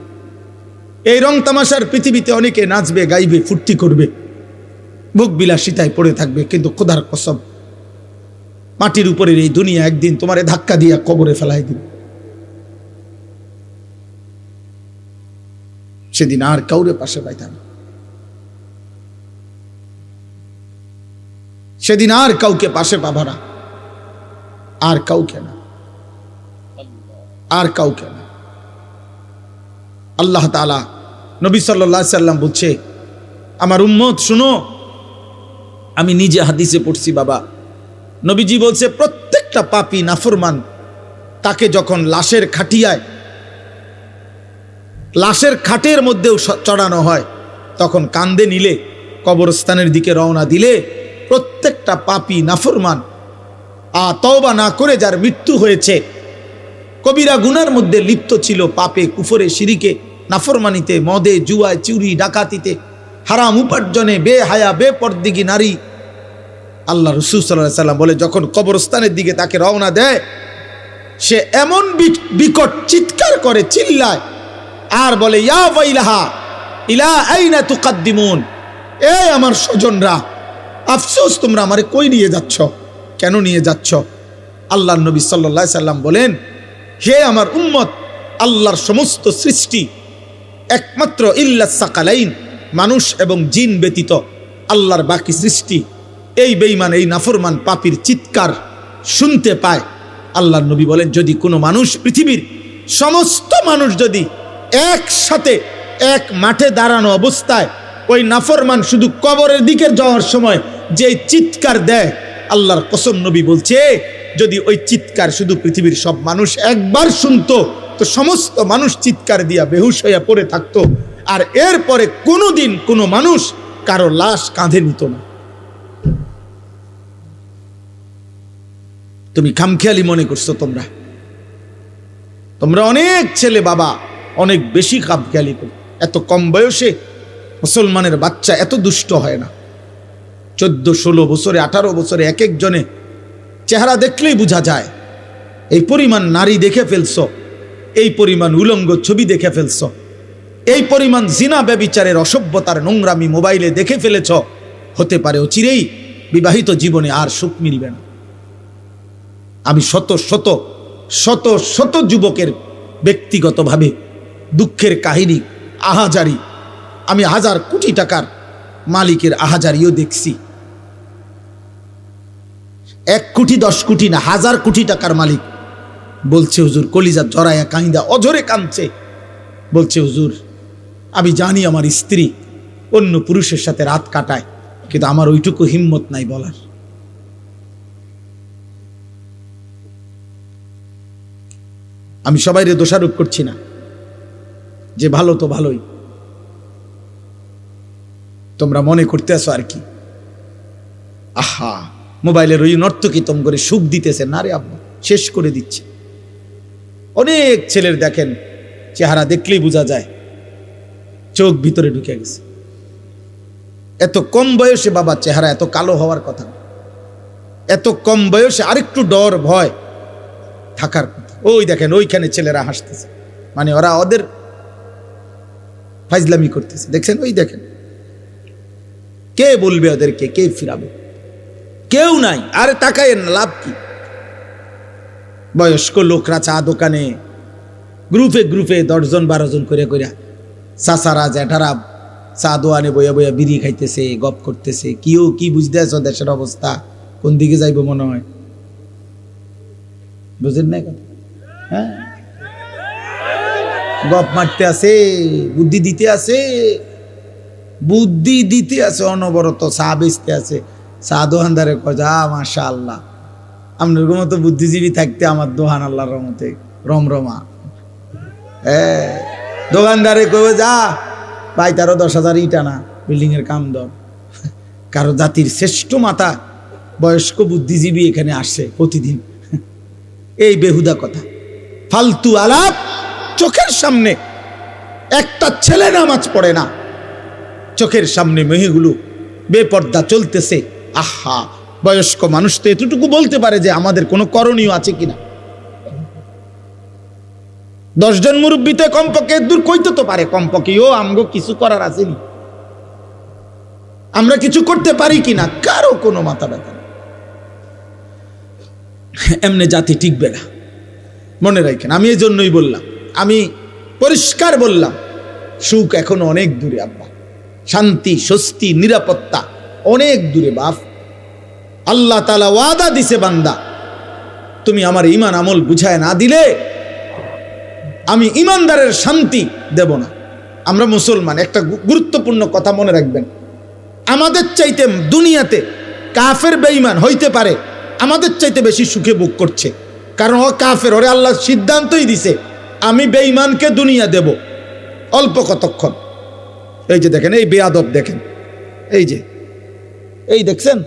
এই রং তামাশার পৃথিবীতে অনেকে নাচবে, গাইবে, ফুর্তি করবে, ভোগ বিলাসিতায় পড়ে থাকবে, কিন্তু খোদার কসম, মাটির উপরের এই দুনিয়া একদিন তোমারে ধাক্কা দিয়া কবরে ফেলাই দিবে। সেদিন আর কাউরে পাশে পাইতাম না, সেদিন আর কাউকে পাশে পাবা না, আর কাউকে না, আর কাউকে না। আল্লাহ তাআলা, নবী সাল্লাল্লাহু আলাইহি সাল্লাম বলছে, আমার উম্মত শুনো, আমি নিজে হাদিসে পড়ছি বাবা, নবীজি বলছে প্রত্যেকটা পাপী নাফরমান তাকে যখন লাশের খাটিয়ায়, লাশের খাটের মধ্যেও চড়ানো হয়, তখন কান্দে নিলে, কবরস্থানের দিকে রওনা দিলে, প্রত্যেকটা পাপী নাফরমান তওবা না করে যার মৃত্যু হয়েছে, কবিরা গুনার মধ্যে লিপ্ত ছিল, পাপে, কুফরে, শিরিকে, নাফরমানিতে, মদে, জুয়ায়, চুরি, ডাকাতিতে, হারাম উপার্জনে, বেহায়া, বেপরদিগী নারী, আল্লাহ রাসূল সাল্লাল্লাহু আলাইহি সাল্লাম বলে যখন কবরস্থানের দিকে তাকে রওনা দেয়, সে এমন বিকট চিৎকার করে, চিল্লায়, আর বলে, ইয়া ওয়াইলাহা ইলা আইনা তুকাদ্দিমুন, এই আমার স্বজনরা, আফসোস, তোমরা আমারে কই নিয়ে যাচ্ছ, কেন নিয়ে যাচ্ছ? আল্লাহর নবী সাল্লাল্লাহু আলাইহি সাল্লাম বলেন, হে আমার উম্মত, আল্লাহর সমস্ত সৃষ্টি একমাত্র ইল্লাস সাকালাইন, মানুষ এবং জিন ব্যতীত আল্লাহর বাকি সৃষ্টি এই বেঈমান, এই নাফরমান পাপীর চিৎকার শুনতে পায়। আল্লাহর নবী বলেন, যদি কোনো মানুষ, পৃথিবীর সমস্ত মানুষ যদি একসাথে এক মাঠে দাঁড়ানো অবস্থায় ওই নাফরমান শুধু কবরের দিকে যাওয়ার সময় যে চিৎকার দেয়, আল্লাহর কসম নবী বলছে, যদি ওই চিৎকার শুধু পৃথিবীর সব মানুষ একবার শুনতো, তো সমস্ত মানুষ চিৎকার দিয়া বেহুশ হইয়া পড়ে থাকতো, আর এরপরে কোনোদিন কোনো মানুষ কারো লাশ কাঁধে নিত না। তুমি খামখেয়ালি মনে করছো, তোমরা অনেক ছেলে বাবা অনেক বেশি খামখেয়ালি করো। এত কম বয়সে মুসলমানের বাচ্চা এত দুষ্ট হয় না। 14, 16 বছরে, 18 বছরে এক একজনে চেহারা দেখলেই বোঝা যায়। এই পরিমাণ নারী দেখে ফেলছো, এই পরিমাণ উলঙ্গ ছবি দেখে ফেলছো, এই পরিমাণ জিনা ব্যভিচারের অসভ্যতার নোংরামি মোবাইলে দেখে ফেলেছ, হতে পারে অচিরেই বিবাহিত জীবনে আর সুখ মিলবে না। আমি শত শত শত শত যুবকের ব্যক্তিগতভাবে দুঃখের কাহিনী, আহাজারি, আমি 1000 কোটি টাকার মালিকের আহাজারিও দেখছি। 1 কোটি 10 কোটি না, 1000 কোটি টাকার মালিক বলছে, হুজুর, কলিজা জড়ায়া কাঁদা অঝরে কাঁদছে, বলছে, হুজুর, আমি জানি আমার স্ত্রী অন্য পুরুষের সাথে রাত কাটায়, কিন্তু আমার ওইটুকু হিম্মত নাই বলার। আমি সবাইরে দোষারোপ করছি না, যে ভালো তো ভালোই, তোমরা মনে করতে আসো আর কি, আহা মোবাইলের ওই নর্তকী তম করে সুখ দিতেছে না রে আব্বা, শেষ করে দিচ্ছে। অনেক ছেলের দেখেন চেহারা দেখলেই বোঝা যায় চোখ ভিতরে ঢুকে গেছে। এত কম বয়সে বাবা চেহারা এত কালো হওয়ার কথা না, এত কম বয়সে আরেকটু ডর ভয় থাকার কথা। ওই দেখেন ওইখানে ছেলেরা হাসতেছে, মানে ওরা ওদের ফাইজলামি করতেছে, দেখছেন? ওই দেখেন, কে বলবে ওদেরকে, কে ফিরাবে? কেউ নাই। আরে তাকায়েন না, লাভ কি? বয়স্ক লোকরা চা দোকানে গ্রুপে গ্রুপে 10 জন 12 জন করে করে, চাচারা জ্যাঠারা চা দোয়ানে বইয়া বইয়া বিড়ি খাইতেছে, গপ করতেছে। কিও কি বুঝতে আছো দেশের অবস্থা কোন দিকে যাইব মনে হয়? বুঝেন না? হ্যাঁ, গপ মারতে আছে, বুদ্ধি দিতে আছে, বুদ্ধি দিতে আছে, অনবরত চা বেচতে আছে। চা দোকানদারে কয় যা মাশা আল্লাহ, আপনার মতো বুদ্ধিজীবী থাকতে আমার দোকান আল্লাহর রহমতে রমরমা। দোকানদারে কবে যা ভাই, তারও 10,000 ইট আনা, বিল্ডিং এর কাম দর। কারো জাতির শ্রেষ্ঠ মাতা বয়স্ক বুদ্ধিজীবী এখানে আসে প্রতিদিন। এই বেহুদা কথা, ফালতু আলাপ। চোখের সামনে একটা ছেলে নামাজ পড়ে না, চোখের সামনে মেয়েগুলো বেপর্দা চলতেছে। আহা, বয়স্ক মানুষ তো এতটুকু বলতে পারে যে আমাদের কোনো করণীয় আছে কিনা। 10 জন মুরব্বীতে কমপক্ষে দূর কইতে তো পারে, কমপক্ষে ও আমগো কিছু করার আসেনি, আমরা কিছু করতে পারি কিনা, কারো কোনো মাথা ব্যথা নেই। এমনি জাতি টিকবে না, মনে রাখেন। আমি এই জন্যই বললাম, আমি পরিষ্কার বললাম, সুখ এখনো অনেক দূরে আব্বা, শান্তি স্বস্তি নিরাপত্তা অনেক দূরে বাপ। আল্লাহ তাআলা ওয়াদা দিছে, বান্দা তুমি আমার ঈমান আমল বুঝায় না দিলে আমি ঈমানদারের শান্তি দেব না। আমরা মুসলমান, একটা গুরুত্বপূর্ণ কথা মনে রাখবেন, আমাদের চাইতে দুনিয়াতে কাফের বেঈমান হইতে পারে আমাদের চাইতে বেশি সুখে ভোগ করছে, কারণ ও কাফের, ওরে আল্লাহ সিদ্ধান্তই দিছে আমি বেঈমানকে দুনিয়া দেব অল্প কতক্ষণ। এই যে দেখেন, এই বেয়াদব দেখেন, এই যে এই দেখছেন,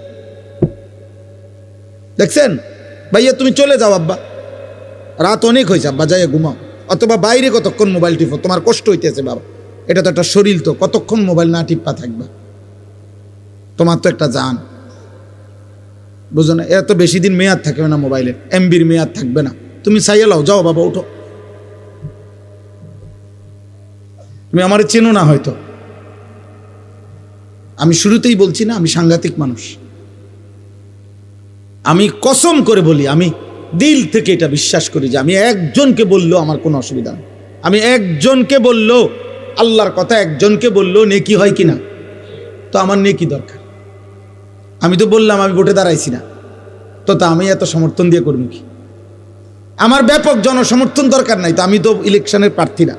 দেখছেন ভাইয়া, তুমি চলে যাও আব্বা, রাত অনেক হয়েছে আব্বা, যাইয়া ঘুমাও, অথবা বাইরে কতক্ষণ মোবাইল টিপো, তোমার কষ্ট হইতেছে বাবা, এটা তো একটা শরীর, তো কতক্ষণ মোবাইল না টিপা থাকবা, তোমার তো একটা জান, বুঝো না? এত বেশি দিন মেয়াদ থাকবে না মোবাইলের, এমবির মেয়াদ থাকবে না, তুমি চাইয়া লাও, যাও বাবা উঠো। তুমি আমার চেনো না হয়তো, আমি শুরুতেই বলছি না আমি সাংঘাতিক মানুষ, আমি কসম করে বলি, আমি দিল থেকে এটা বিশ্বাস করি যে আমি একজনকে বললেও আমার কোনো অসুবিধা নেই, আমি একজনকে বললেও আল্লাহর কথা, একজনকে বললেও নেকি হয় কিনা, তো আমার নেকি দরকার। আমি তো বললাম আমি ভোটে দাঁড়াইছি না, তো তা আমি এত সমর্থন দিয়ে করবো কি? আমার ব্যাপক জনসমর্থন দরকার নাই, তো আমি তো ইলেকশনের প্রার্থী না।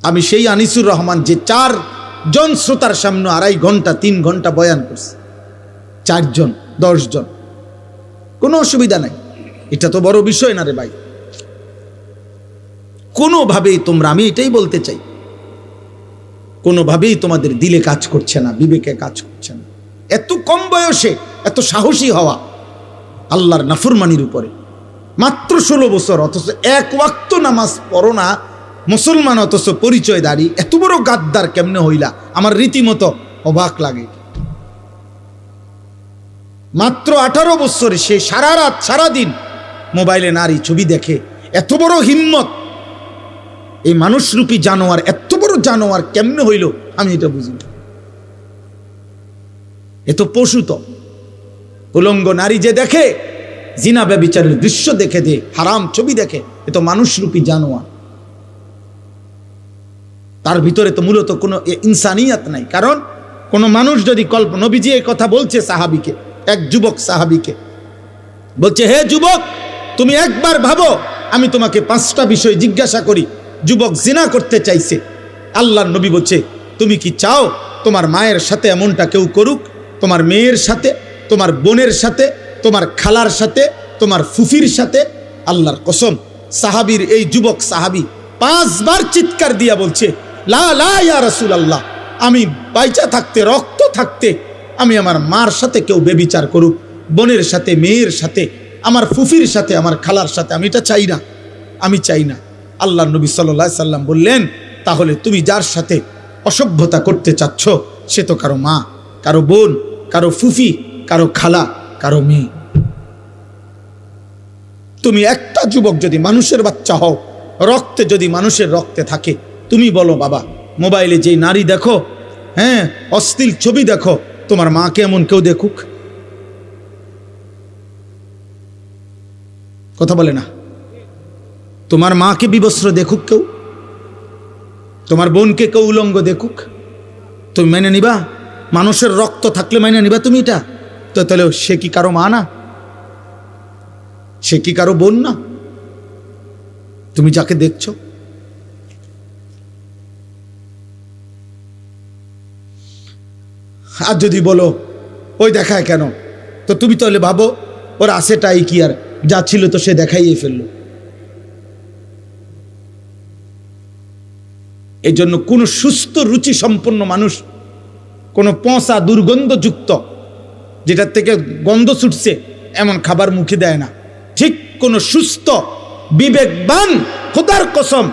আমি সেই আনিসুর রহমান যে 4 জন শ্রোতার সামনে 2.5 ঘন্টা 3 ঘন্টা বয়ান করছে, 4 জন 10 জন, কোনো অসুবিধা নাই, এটা তো বড় বিষয় না রে ভাই। কোনোভাবেই তোমরা, আমি এটাই বলতে চাই, কোনোভাবেই তোমাদের দিলে কাজ করছে না, বিবেকে কাজ করছে না। এত কম বয়সে এত সাহসী হওয়া আল্লাহর নাফরমানির উপরে, মাত্র 16 বছর, অথচ 1 ওয়াক্ত নামাজ পড়ো না মুসলমান, অথচ পরিচয়দারি, এত বড় গাদ্দার কেমনে হইলা? আমার রীতিমতো অবাক লাগে। মাত্র 18 বছরে সে সারা রাত সারাদিন মোবাইলে নারী ছবি দেখে, এত বড় হিম্মত! এই মানুষরূপী জানোয়ার, এত বড় জানোয়ার কেমনে হইল আমি এটা বুঝি না। এ তো পশু, তো উলঙ্গ নারী যে দেখে, জিনা ব্যভিচারের দৃশ্য দেখে, দে হারাম ছবি দেখে, এ তো মানুষরূপী জানোয়ার, তার ভিতরে তো মূলত কোনো ইনসানিয়াত নাই। কারণ কোন মানুষ যদি নবীজি এই কথা বলছে সাহাবীকে, এক যুবক সাহাবীকে বলছে, হে যুবক, তুমি একবার ভাবো, আমি তোমাকে 5টা বিষয় জিজ্ঞাসা করি। যুবক জিনা করতে চাইছে, আল্লাহর নবী বলছে, তুমি কি চাও তোমার মায়ের সাথে এমনটা কেউ করুক? তোমার মেয়ের সাথে, তোমার বোনের সাথে, তোমার খালার সাথে, তোমার ফুফির সাথে? আল্লাহর কসম, সাহাবীর এই যুবক সাহাবী 5 বার চিৎকার দিয়া বলছে, লা লা ইয়া রাসূলুল্লাহ, আমি বাইচা থাকতে, রক্ত থাকতে আমি আমার মার সাথে কেউ বেবিচার করুক, বোনের সাথে, মেয়ের সাথে, আমার ফুফির সাথে, আমার খালার সাথে, আমি এটা চাই না, আমি চাই না। আল্লাহর নবী সাল্লাল্লাহু আলাইহি সাল্লাম বললেন, তাহলে তুমি যার সাথে অসভ্যতা করতে চাচ্ছ সে তো কারো মা, কারো বোন, কারো ফুফি, কারো খালা, কারো মেয়ে। তুমি একটা যুবক যদি মানুষের বাচ্চা হও, রক্তে যদি মানুষের রক্তে থাকে, তুমি বলো বাবা, মোবাইলে যে নারী দেখো, হ্যাঁ, অশ্লীল ছবি দেখো, তোমার মাকে এমন কেউ দেখুক? কথা বলে না। তোমার মাকে বিবস্ত্র দেখুক কেউ? তোমার বোনকে কেউ উলঙ্গ দেখুক? তুমি মেনে নিবা? মানুষের রক্ত থাকলে মেনে নিবা তুমি এটা? তো তাহলে সে কি কারো মা না? সে কি কারো বোন না? তুমি যাকে দেখছো, আর যদি বলো ওই দেখায় কেন, তো তুমি তাহলে ভাবো ওর আছেটাই কি, আর যা ছিল তো সে দেখাইয়ে ফেললো। এই জন্য কোন সুস্থ রুচি সম্পন্ন মানুষ কোন পচা দুর্গন্ধযুক্ত যেটার থেকে গন্ধ ছুটছে এমন খাবার মুখে দেয় না। ঠিক কোন সুস্থ বিবেকবান খোদার কসম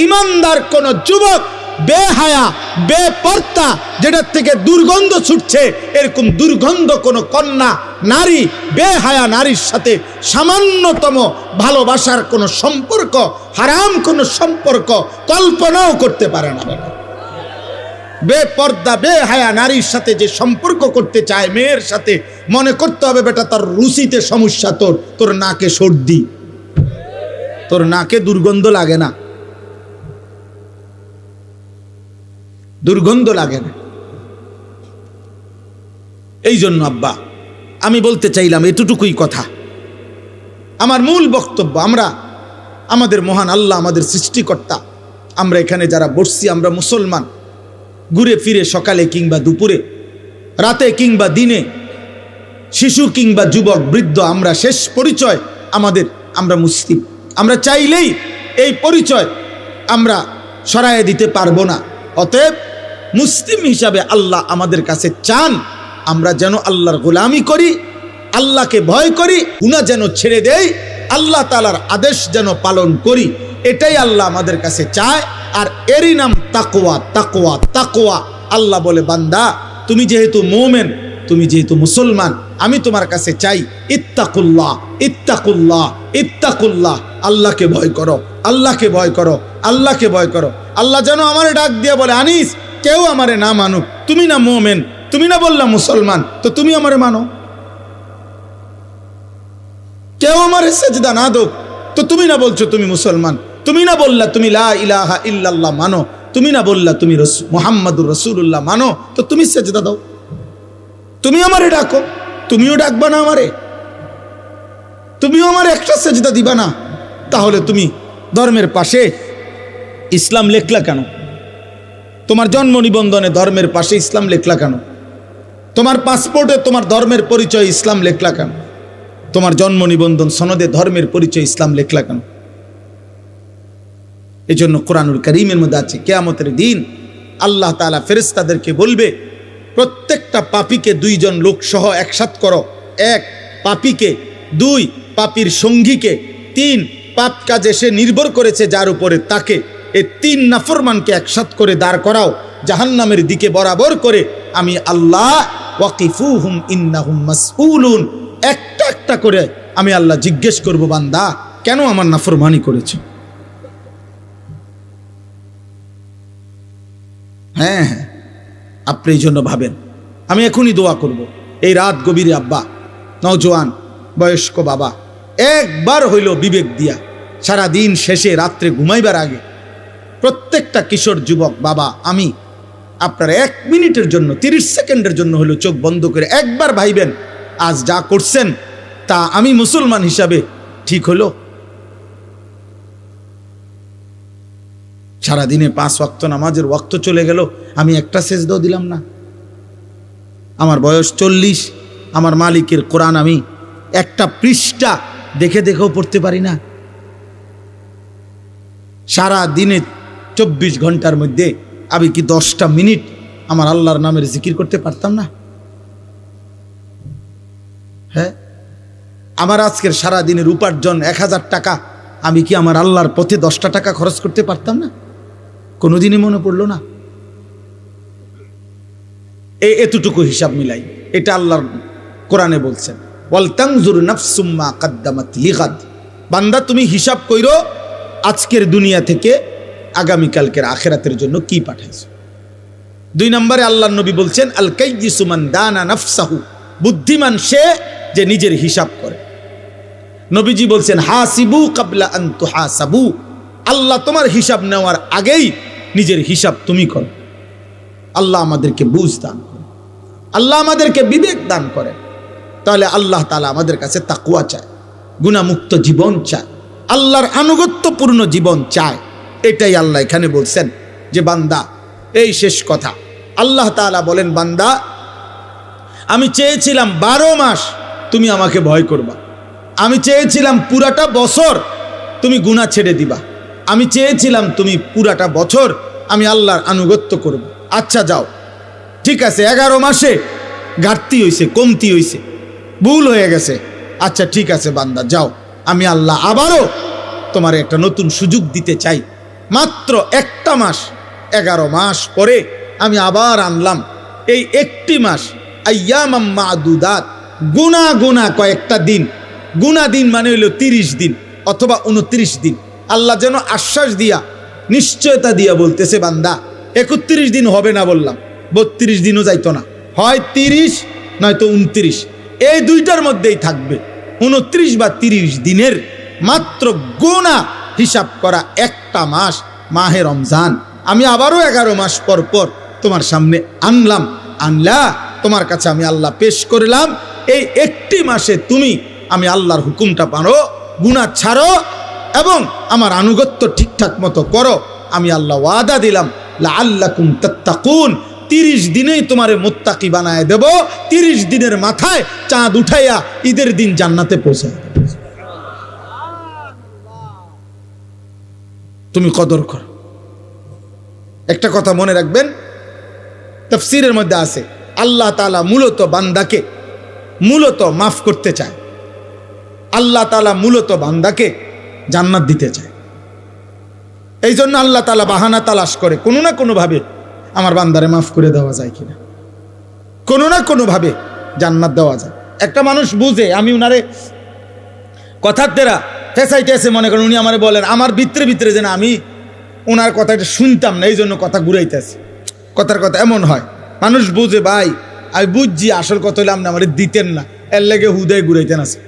ইমানদার কোন যুবক বেহায়া বেপর্দা যেটার থেকে দুর্গন্ধ ছুটছে এরকম দুর্গন্ধ কোন কন্যা নারী বেহায়া নারীর সাথে সামান্যতম ভালোবাসার কোন সম্পর্ক, হারাম কোন সম্পর্ক কল্পনাও করতে পারে না। বেপর্দা বেহায়া নারীর সাথে যে সম্পর্ক করতে চায় মেয়ের সাথে, মনে করতে হবে বেটা তার রুচিতে সমস্যা, তোর নাকে সর্দি, তোর নাকে দুর্গন্ধ লাগে না, দুর্গন্ধ লাগে না। এই জন্য আব্বা আমি বলতে চাইলাম এতটুকুই কথা। আমার মূল বক্তব্য, আমরা আমাদের মহান আল্লাহ আমাদের সৃষ্টিকর্তা, আমরা এখানে যারা বসছি আমরা মুসলমান, ঘুরে ফিরে সকালে কিংবা দুপুরে, রাতে কিংবা দিনে, শিশু কিংবা যুবক বৃদ্ধ, আমরা শেষ পরিচয় আমাদের, আমরা মুসলিম। আমরা চাইলেই এই পরিচয় আমরা সরাইয়ে দিতে পারবো না। অতএব মুসলিম হিসাবে আল্লাহ আমাদের কাছে চান আমরা যেন আল্লাহর গোলামি করি, আল্লাহকে ভয় করি, গুনাহ যেন ছেড়ে দেই, আল্লাহ তাআলার আদেশ যেন পালন করি, এটাই আল্লাহ আমাদের কাছে চায়। আর এরই নাম তাকওয়া। তাকওয়া তাকওয়া আল্লাহ বলে বান্দা তুমি যেহেতু মুমিন, তুমি যেহেতু মুসলমান, আমি তোমার কাছে চাই ইত্তাকুল্লাহ ইত্তাকুল্লাহ ইত্তাকুল্লাহ, আল্লাহকে ভয় করো, আল্লাহকে ভয় করো, আল্লাহকে ভয় করো। আল্লাহ যেন আমারে ডাক দিয়ে বলে আনিস কেউ আমারে না মানুক, তুমি না মুমিন, তুমি না বললা মুসলমান, তো তুমি আমারে মানো। কেউ আমারে সেজদা না দোক, তো তুমি না বলছো তুমি মুসলমান, তুমি না বললা তুমি লা ইলাহা ইল্লাল্লাহ মানো, তুমি না বললা তুমি মুহাম্মাদুর রাসূলুল্লাহ মানো, তো তুমি সেজদা দাও। তুমি আমারে ডাকো, তুমিও ডাকবা না আমারে, তুমিও আমার একটা সেজদা দিবা না, তাহলে তুমি ধর্মের পাশে ইসলাম লেখলা কেন? তোমার জন্ম নিবন্ধনে ধর্মের পাশে ইসলাম লেখলা কেন? তোমার পাসপোর্টে তোমার ধর্মের পরিচয় ইসলাম লেখলা কেন? তোমার জন্ম নিবন্ধন সনদে ধর্মের পরিচয় ইসলাম লেখলা কেন? এই জন্য কোরআনুল কারীমের মধ্যে আছে কিয়ামতের দিন আল্লাহ তাআলা ফেরেশতাদেরকে বলবে প্রত্যেকটা পাপীকে দুইজন লোক সহ একসাথ করো। এক, পাপীকে; দুই, পাপীর সঙ্গীকে; তিন, পাপ কাজে সে নির্ভর করেছে যার উপরে তাকে। এই তিন নাফরমানকে একসাথ করে দাঁড় করাও জাহান্নামের দিকে বরাবর করে। আমি আল্লাহ ওয়াকিফুহুম ইন্নাহুম মাসউলুন, একটা একটা করে আমি আল্লাহ জিজ্ঞেস করব বান্দা কেন আমার নাফরমানি করেছে। হ্যাঁ হ্যাঁ, আপনি এই জন্য ভাবেন। আমি এখনই দোয়া করব এই রাত গভীরে আব্বা, নওজোয়ান বয়স্ক বাবা, একবার হইল বিবেক দিয়া সারা দিন শেষে রাত্রে ঘুমাইবার আগে প্রত্যেকটা কিশোর যুবক বাবা, আমি আপনার 1 মিনিটের জন্য 30 সেকেন্ডের জন্য হলো চোখ বন্ধ করে একবার ভাইবেন আজ যা করছেন তা আমি মুসলমান হিসাবে ঠিক হলো? সারাদিনে 5 ওয়াক্ত নামাজের ওয়াক্ত চলে গেল, আমি একটা সেজদাও দিলাম না। আমার বয়স 40, আমার মালিকের কোরআন আমি একটা পৃষ্ঠা দেখে দেখেও পড়তে পারি না। সারা দিনে 24 ঘন্টার মধ্যে আমি কি 10টা মিনিট আমার আল্লাহর নামের জিকির করতে পারতাম না? হ্যাঁ, আমার আজকের সারা দিনের উপার্জন 1000 টাকা, আমি কি আমার আল্লাহর পথে 10টা টাকা খরচ করতে পারতাম না? কোনোদিনই মনে পড়লো না। এতটুকু হিসাব মিলাই, এটা আল্লাহর কোরআনে বলছেন ওয়াল তানজুর নাফসুম মা কদ্দামাত লিগাদ, বান্দা তুমি হিসাব কইরো আজকের দুনিয়া থেকে আগামীকালকের আখিরাতের জন্য কি পাঠাইছো। 2 নম্বরে আল্লাহর নবী বলছেন আল কাইয়িসু মান দানা নাফসাহু, বুদ্ধিমান সে যে নিজের হিসাব করে। নবীজি বলছেন হাসিবু ক্বাবলা আন তুহাসাবু, আল্লাহ তোমার হিসাব নেওয়ার আগেই নিজের হিসাব তুমি করো। আল্লাহ আমাদেরকে বুঝ দান করে, আল্লাহ আমাদেরকে বিবেক দান করে। তাহলে আল্লাহ তাআলা আমাদের কাছে তাকওয়া চায়, গুনাহমুক্ত জীবন চায়, আল্লাহর আনুগত্যপূর্ণ জীবন চায়। এটাই আল্লাহ এখানে বলছেন যে বান্দা, এই শেষ কথা, আল্লাহ তাআলা বলেন বান্দা আমি চেয়েছিলাম 12 মাস তুমি আমাকে ভয় করবা, আমি চেয়েছিলাম পুরাটা বছর তুমি গুনাহ ছেড়ে দিবা, আমি চেয়েছিলাম তুমি পুরাটা বছর আমি আল্লাহর আনুগত্য করব। আচ্ছা যাও, ঠিক আছে, 11 মাসে ঘাটতি হইছে, কমতি হইছে, ভুল হয়ে গেছে, আচ্ছা ঠিক আছে বান্দা যাও, আমি আল্লাহ আবারও তোমার একটা নতুন সুযোগ দিতে চাই। মাত্র একটা মাস, 11 মাস পরে আমি আবার আনলাম এই একটি মাস, আইয়ামাম মাদুদাত, গুনা গুনা কয়েকটা দিন, গুনা দিন মানে হইল 30 দিন অথবা 29 দিন। আল্লাহ যেন আশ্বাস দিয়া, নিশ্চয়তা দিয়া বলতেছে, বান্দা 31 দিন হবে না বললাম, 32 দিনও যাইতো না, হয় 30 নয়তো 29, এই দুইটার মধ্যেই থাকবে। 29 বা 30 দিনের মাত্র গুনাহ হিসাব করা একটা মাস, মাহে রমজান, আমি আবারও 11 মাস পর পর তোমার সামনে আনলাম, আনলা তোমার কাছে আমি আল্লাহ পেশ করলাম। এই একটি মাসে তুমি আমি আল্লাহর হুকুমটা পারো, গুনাহ ছাড়ো এবং আমার আনুগত্য ঠিকঠাক মতো করো। আমি আল্লাহ ওয়াদা দিলাম লাআল্লাকুম তাত্তাকুন, 30 দিনেই তোমারে মুত্তাকি বানায় দেব, 30 দিনের মাথায় চাঁদ উঠাইয়া ঈদের দিন জান্নাতে পৌঁছায় দেব। তুমি কদর করো। একটা কথা মনে রাখবেন, তাফসীরের মধ্যে আছে আল্লাহ তাআলা মূলত বান্দাকে মূলত মাফ করতে চায়, আল্লাহ তাআলা মূলত বান্দাকে জান্নাত দিতে চায়। এই জন্য আল্লাহ তাআলা বাহানা তালাশ করে কোনো না কোনোভাবে আমার বান্দারে মাফ করে দেওয়া যায় কিনা, কোনো না কোনোভাবে জান্নাত দেওয়া যায়। একটা মানুষ বুঝে আমি উনারে কথার দ্বারা ফেসাইতেছে, মনে করেন উনি আমারে বলেন, আমার ভিতরে ভিতরে যেন আমি ওনার কথাটা শুনতাম না, এই জন্য কথা ঘুরাইতেছে, কথার কথা এমন হয়। মানুষ বুঝে ভাই আমি বুঝছি, আসল কথা হইলে আপনি আমার দিতেন না, এর লেগে হুদায় ঘুরাইতেন আছে,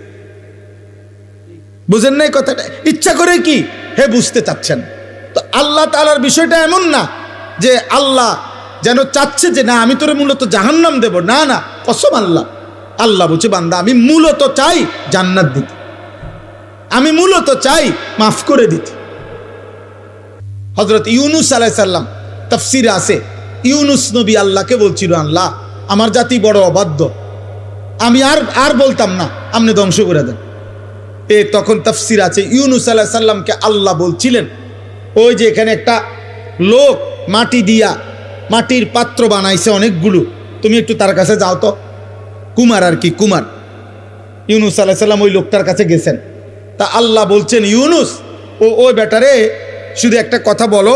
বুঝেন নাই কথাটা, ইচ্ছা করে কি হে বুঝতে চাচ্ছেন। তো আল্লাহ তাআলার বিষয়টা এমন না যে আল্লাহ যেন চাচ্ছে যে না আমি তোরে মূলত জাহান্নাম দেব, না না, কসম আল্লাহ, আল্লাহ বলছে বান্দা আমি মূলত চাই জান্নাত দিতে, আমি মূলত চাই মাফ করে দিতে। হযরত ইউনূস আলাইহিস সালাম তাফসীরে আছে, ইউনূস নবী আল্লাহকে বলছিল, আল্লাহ আমার জাতি বড় অবাধ্য, আমি আর বলতাম না, আপনি ধ্বংস করে দেন। তখন তাফসীর আছে ইউনূস আলাইহিস সালামকে আল্লাহ বলছিলেন, ওই যে এখানে একটা লোক মাটি দিয়া মাটির পাত্র বানাইছে অনেকগুলো, তুমি একটু তার কাছে যাও তো, কুমার আর কি, কুমার। ইউনূস আলাইহিস সালাম ওই লোকটার কাছে গেছেন, তা আল্লাহ বলছেন ইউনূস ওই বেটারে শুধু একটা কথা বলো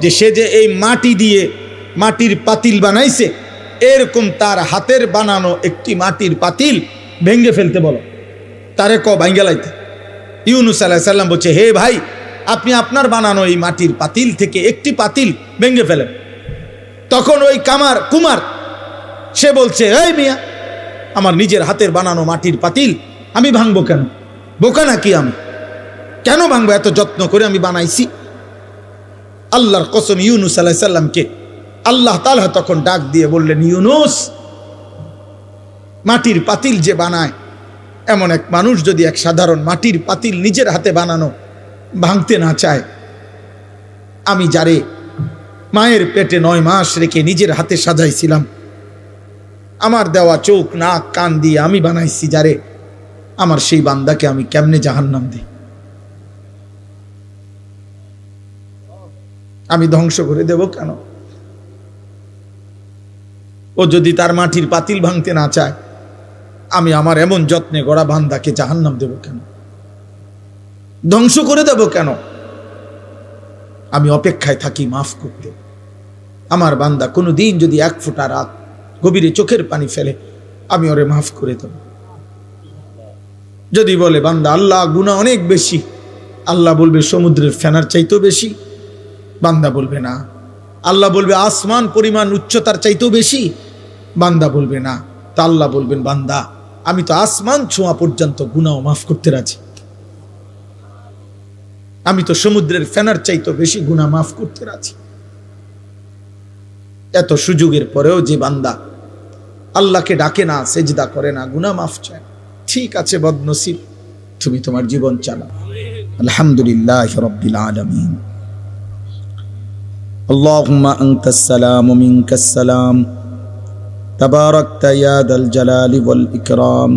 যে সে যে এই মাটি দিয়ে মাটির পাতিল বানাইছে, এরকম তার হাতের বানানো একটি মাটির পাতিল ভেঙে ফেলতে বলো, তারে ভাঙ্গে লাইতে। ইউনূস আলাইহিস সালাম বলছে, হে ভাই, আপনি আপনার বানানো এই মাটির পাতিল থেকে একটি পাতিল ভেঙে ফেলেন। তখন ওই কুমার সে বলছে, এই মিয়া, আমার নিজের হাতের বানানো মাটির পাতিল আমি ভাঙবো কেন? বোকা নাকি আমি? কেন ভাঙবো? এত যত্ন করে আমি বানাইছি। আল্লাহর কসম, ইউনূস আলাইহিস সালামকে আল্লাহ তাআলা তখন ডাক দিয়ে বললেন, ইউনূস, মাটির পাতিল যে বানায়, এমন এক মানুষ যদি এক সাধারণ মাটির পাতিল নিজের হাতে বানানো ভাঙতে না চায়, আমি যারে মায়ের পেটে 9 মাস রেখে নিজের হাতে সাজাইছিলাম, আমার দেওয়া চোখ নাক কান দিয়ে আমি বানাইছি যারে, আমার সেই বান্দাকে আমি কেমনে জাহান্নাম দিই? আমি ধ্বংস করে দেব কেন? ও যদি তার মাটির পাতিল ভাঙতে না চায়, আমি আমার এমন যত্নে গড়া বান্দাকে জাহান্নাম দেব কেন? ধ্বংস করে দেব কেন? আমি অপেক্ষায় থাকি মাফ করতে। আমার বান্দা কোনো দিন যদি 1 ফোঁটা রাত গভীরে চোখের পানি ফেলে, আমি ওরে মাফ করে দেব। যদি বলে বান্দা আল্লাহ গুনাহ অনেক বেশি, আল্লাহ বলবে সমুদ্রের ফেনার চাইতেও বেশি, বান্দা বলবে না। আল্লাহ বলবে আসমান পরিমাণ উচ্চতার চাইতেও বেশি, বান্দা বলবে না। তা আল্লাহ বলবেন, বান্দা আমি তো আসমান ছোঁয়া পর্যন্ত গুনাহ মাফ করতে রাজি, আমি তো সমুদ্রের ফেনার চাইতেও বেশি গুনাহ মাফ করতে রাজি। এত সুযোগের পরেও যে বান্দা আল্লাহকে ডাকে না, সেজদা করে না, গুনাহ মাফ চায়, ঠিক আছে বদনসিব, তুমি তোমার জীবন চালাও। আলহামদুলিল্লাহি রাব্বিল আলামিন। আল্লাহুম্মা আনতাস সালাম ওয়া মিনকাস সালাম, তাবারাকতা ইয়া দাল জালালি ওয়াল ইকরাম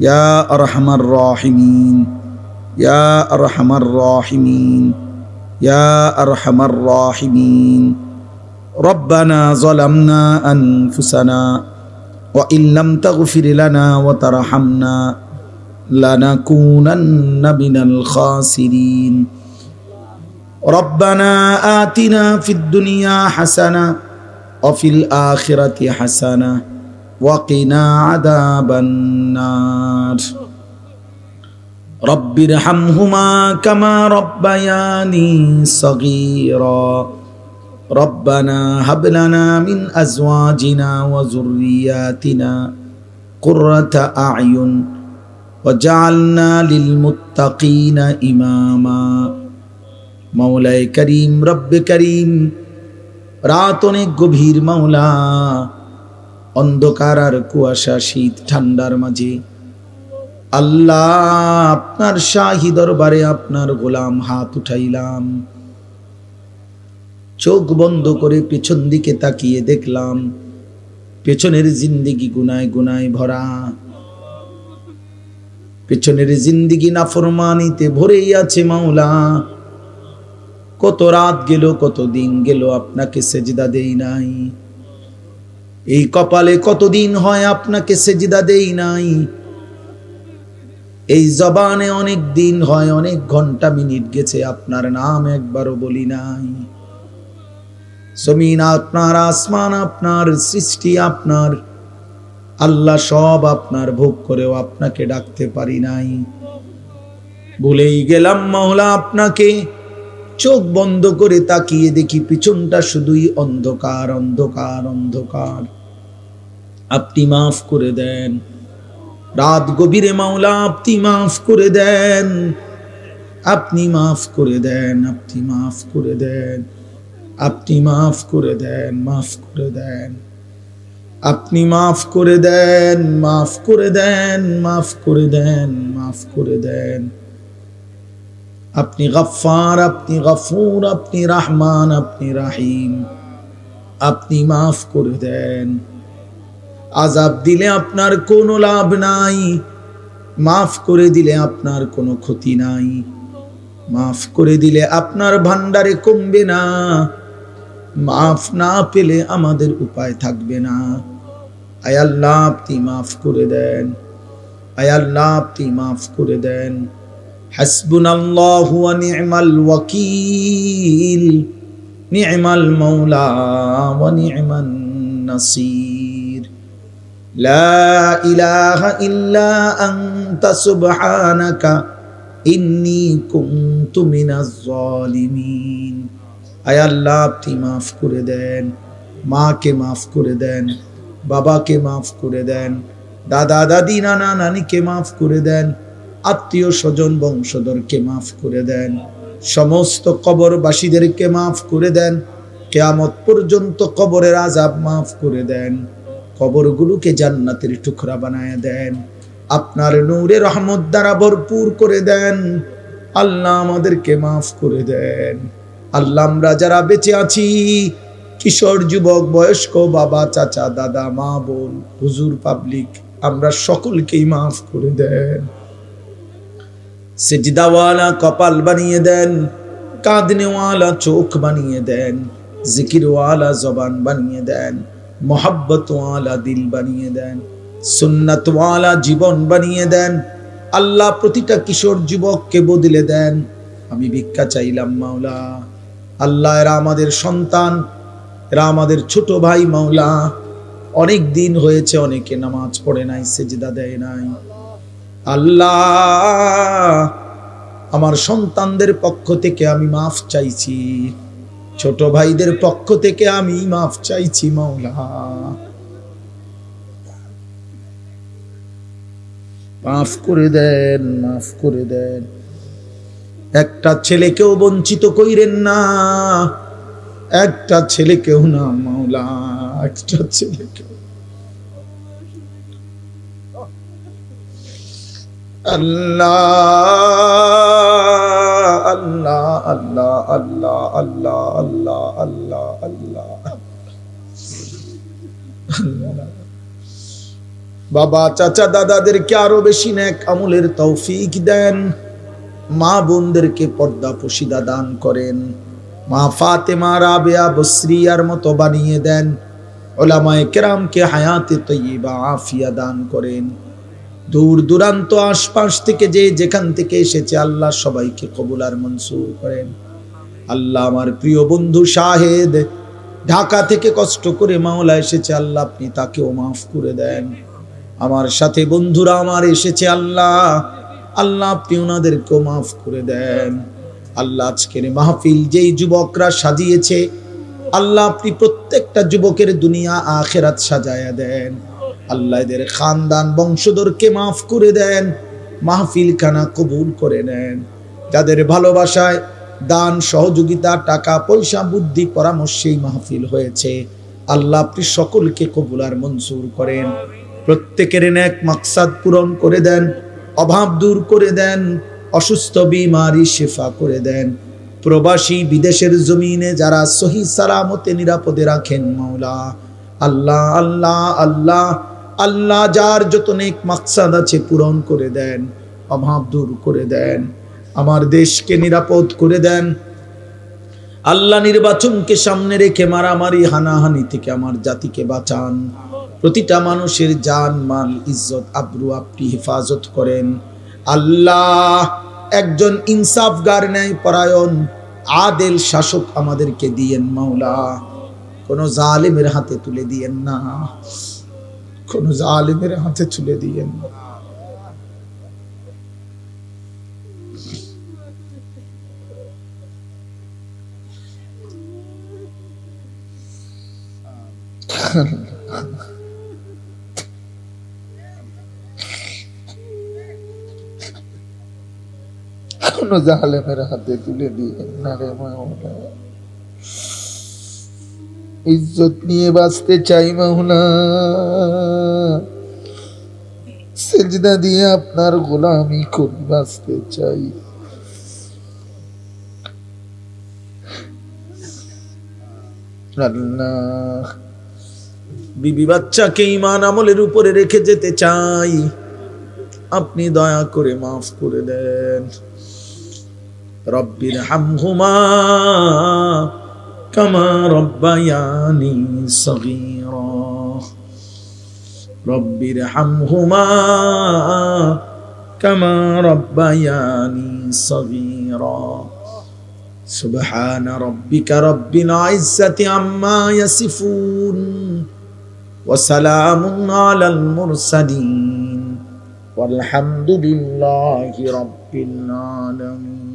ইয়া আরহামার রাহিমিন ইয়া আরহামার রাহিমিন ইয়া আরহামার রাহিমিন। রব্বানা যালামনা আনফুসানা ওয়া ইল্লাম তাগফির লানা ওয়া তারহামনা লানাকুনান্না মিনাল খাসিরিন। রব্বানা আতিনা ফিদ দুনিয়া হাসানা ওয়া ফিল আখিরাতি হাসানা ওয়া কিনা আযাবান নার। রব্বিরহামহুমা কামা রব্বায়ানি সগীরা। রব্বানা হাব লানা মিন আজওয়াজিনা ওয়া যুররিয়াতিনা কুররাতা আ'য়ুন ওয়াজআলনা লিল মুত্তাকিনা ইমামা। মাওলায়ে করিম, রব্বে করিম, রাত অনেক গভীর মাওলা, অন্ধকার আর কুয়াশা, শীত ঠান্ডার মাঝে আল্লাহ আপনার শাহী দরবারে আপনার গোলাম হাত উঠাইলাম। চোখ বন্ধ করে পেছন দিকে তাকিয়ে দেখলাম পেছনের জিন্দেগি গুনায় গুনায় ভরা, পেছনের জিন্দেগি নাফরমানিতে ভরেই আছে মাওলা। কত রাত গেল, কত দিন গেল আপনাকে সেজদা দেই নাই। এই কপালে কতদিন হয় আপনাকে সেজদা দেই নাই। এই জবানে অনেক দিন হয়, অনেক ঘন্টা মিনিট গেছে আপনার নাম একবারও বলি নাই। জমিন আপনার, আসমান আপনার, সৃষ্টি আপনার, আল্লাহ সব আপনার, ভোগ করেও আপনাকে ডাকতে পারি নাই। ভুলেই গেলাম মাওলা আপনাকে। চোখ বন্ধ করে তাকিয়ে দেখি পিছনটা শুধুই অন্ধকার, অন্ধকার, অন্ধকার। আপনি মাফ করে দেন। রাত গভীরে মাওলা আপনি মাফ করে দেন, আপনি মাফ করে দেন, আপনি মাফ করে দেন, আপনি মাফ করে দেন, মাফ করে দেন, আপনি মাফ করে দেন, মাফ করে দেন, মাফ করে দেন, মাফ করে দেন। আপনি গফফার, আপনি গফুর, আপনি রহমান, আপনি রাহিম, আপনি মাফ করে দেন। আযাব দিলে আপনার কোনো লাভ নাই, মাফ করে দিলে আপনার কোনো ক্ষতি নাই। মাফ করে দিলে আপনার ভান্ডারে কমবে না, মাফ না পেলে আমাদের উপায় থাকবে না। আয় আল্লাহ আপনি মাফ করে দেন, আয় আল্লাহ আপনি মাফ করে দেন। হাসবুনাল্লাহু ওয়া নি'মাল ওয়াকিল, নি'মাল মাওলা ওয়া নি'মান নাসির। লা ইলাহা ইল্লা আনতা সুবহানাকা ইন্নী কুনতু মিনাজ জালিমিন। আয় আল্লাহ আপনি মাফ করে দেন। মাকে মাফ করে দেন, বাবাকে মাফ করে দেন, দাদা দাদি নানা নানিকে মাফ করে দেন, আত্মীয় স্বজন বংশধরকে মাফ করে দেন, সমস্ত কবরবাসীদেরকে মাফ করে দেন। কিয়ামত পর্যন্ত কবরের আযাব মাফ করে দেন। কবরগুলোকে জান্নাতের টুকরা বানায় দেন। আপনার নূরে রহমত দ্বারা ভরপুর করে দেন। আল্লাহ আমাদেরকে মাফ করে দেন। আল্লাহ আমরা যারা বেঁচে আছি, কিশোর, যুবক, বয়স্ক, বাবা, চাচা, দাদা, মা, বোন, হুজুর, পাবলিক, আমরা সকলকেই মাফ করে দেন। সেজদাওয়ালা কপাল বানিয়ে দেন, কাঁদনেওয়ালা চোখ বানিয়ে দেন, জিকিরওয়ালা জবান বানিয়ে দেন, মোহাব্বতওয়ালা দিল বানিয়ে দেন, সুন্নাতওয়ালা জীবন বানিয়ে দেন। আল্লাহ প্রতিটা কিশোর যুবককে বদলে দেন। আমি ভিক্ষা চাইলাম মাওলা। আল্লাহ এরা আমাদের সন্তান, এরা আমাদের ছোট ভাই মাওলা। অনেক দিন হয়েছে অনেকে নামাজ পড়ে নাই, সেজদা দেয় নাই। আল্লাহ আমার সন্তানদের পক্ষ থেকে আমি মাফ চাইছি, ছোট ভাইদের পক্ষ থেকে আমি মাফ চাইছি মাওলা। মাফ করে দেন, মাফ করে দেন। একটা ছেলেকেও বঞ্চিত কইরেন না, একটা ছেলেকেও না মাওলা, একটা ছেলেকেও। আল্লাহ আল্লাহ আল্লাহ আল্লাহ আল্লাহ আল্লাহ আল্লাহ আল্লাহ বাবা চাচা দাদাদেরকে আরো বেশি নেক আমলের তৌফিক দেন, মা বোনদেরকে পর্দা পশিদা দান করেন, মা ফাতেমা রাবেয়া বসরিয়ার মতো বানিয়ে দেন, উলামায়ে কেরামকে হায়াতে তয়্যিবা আফিয়া দান করেন। দূর দূরান্ত আশপাশ থেকে যে যেখান থেকে এসেছে আল্লাহ সবাইকে কবুল আর মনসুর করেন। আল্লাহ আমার প্রিয় বন্ধু শাহেদ ঢাকা থেকে কষ্ট করে মাওলা এসেছে, আল্লাহ আপনি তাকেও মাফ করে দেন। আমার সাথে বন্ধুরা আমার এসেছে আল্লাহ, আল্লাহ আপনি ওনাদেরকেও মাফ করে দেন। আল্লাহ আজকের মাহফিল যেই যুবকরা সাজিয়েছে আল্লাহ আপনি প্রত্যেকটা যুবকের দুনিয়া আখিরাত সাজায়া দেন। আল্লাহ এদের খানদান বংশধরকে মাফ করে দেন, মাহফিল খানা কবুল করে নেন। যাদের ভালোবাসায় দান সহযোগিতা টাকা পয়সা বুদ্ধি পরামর্শেই মাহফিল হয়েছে আল্লাহ আপনি সকলকে কবুল আর মনসুর করেন। প্রত্যেকের নেক মাকসাদ পূরণ করে দেন, অভাব দূর করে দেন, অসুস্থ বিমারি শিফা করে দেন। প্রবাসী বিদেশের জমিনে যারা সহি সালামতে নিরাপদে রাখেন মাওলা আল্লাহ আল্লাহ আল্লাহ আল্লাহ যার যত নেক মাকসাদ আছে পূরণ করে দেন, অভাব দূর করে দেন, আমার দেশকে নিরাপদ করে দেন। আল্লাহ নির্বাচনকে সামনে রেখে মারামারি হানাহানি থেকে আমার জাতিকে বাঁচান। প্রতিটা মানুষের জান মাল ইজ্জত আবরু আপনি হেফাজত করেন। আল্লাহ একজন ইনসাফগার ন্যায় পরায়ণ আদেল শাসক আমাদেরকে দিয়েন মাওলা, কোন জালিমের হাতে তুলে দিয়েন না, কোন জালিমের হাতে তুলে দিয়েন না। কোন জালেমের হাতে তুলে দিয়েন না রে মাওলা। ইজ্জত নিয়ে বাঁচতে চাই মাওলা, সেজদা দিয়ে আপনার গোলামি করে বাঁচতে চাই। আল্লাহ বিবি বাচ্চাকে ঈমান আমলের উপরে রেখে যেতে চাই, আপনি দয়া করে মাফ করে দেন। রব্বির হামহুমা কামা রব্বায়ানি সগীরা, রব্বির হামহুমা কামা রব্বায়ানি সগীরা। সুবহান রাব্বিকা রাব্বিল ইজ্জাতি আম্মা ইয়াসিফুন ওয়া সালামুন আলাল মুরসালিন ওয়ালহামদুলিল্লাহি রাব্বিল আলামিন।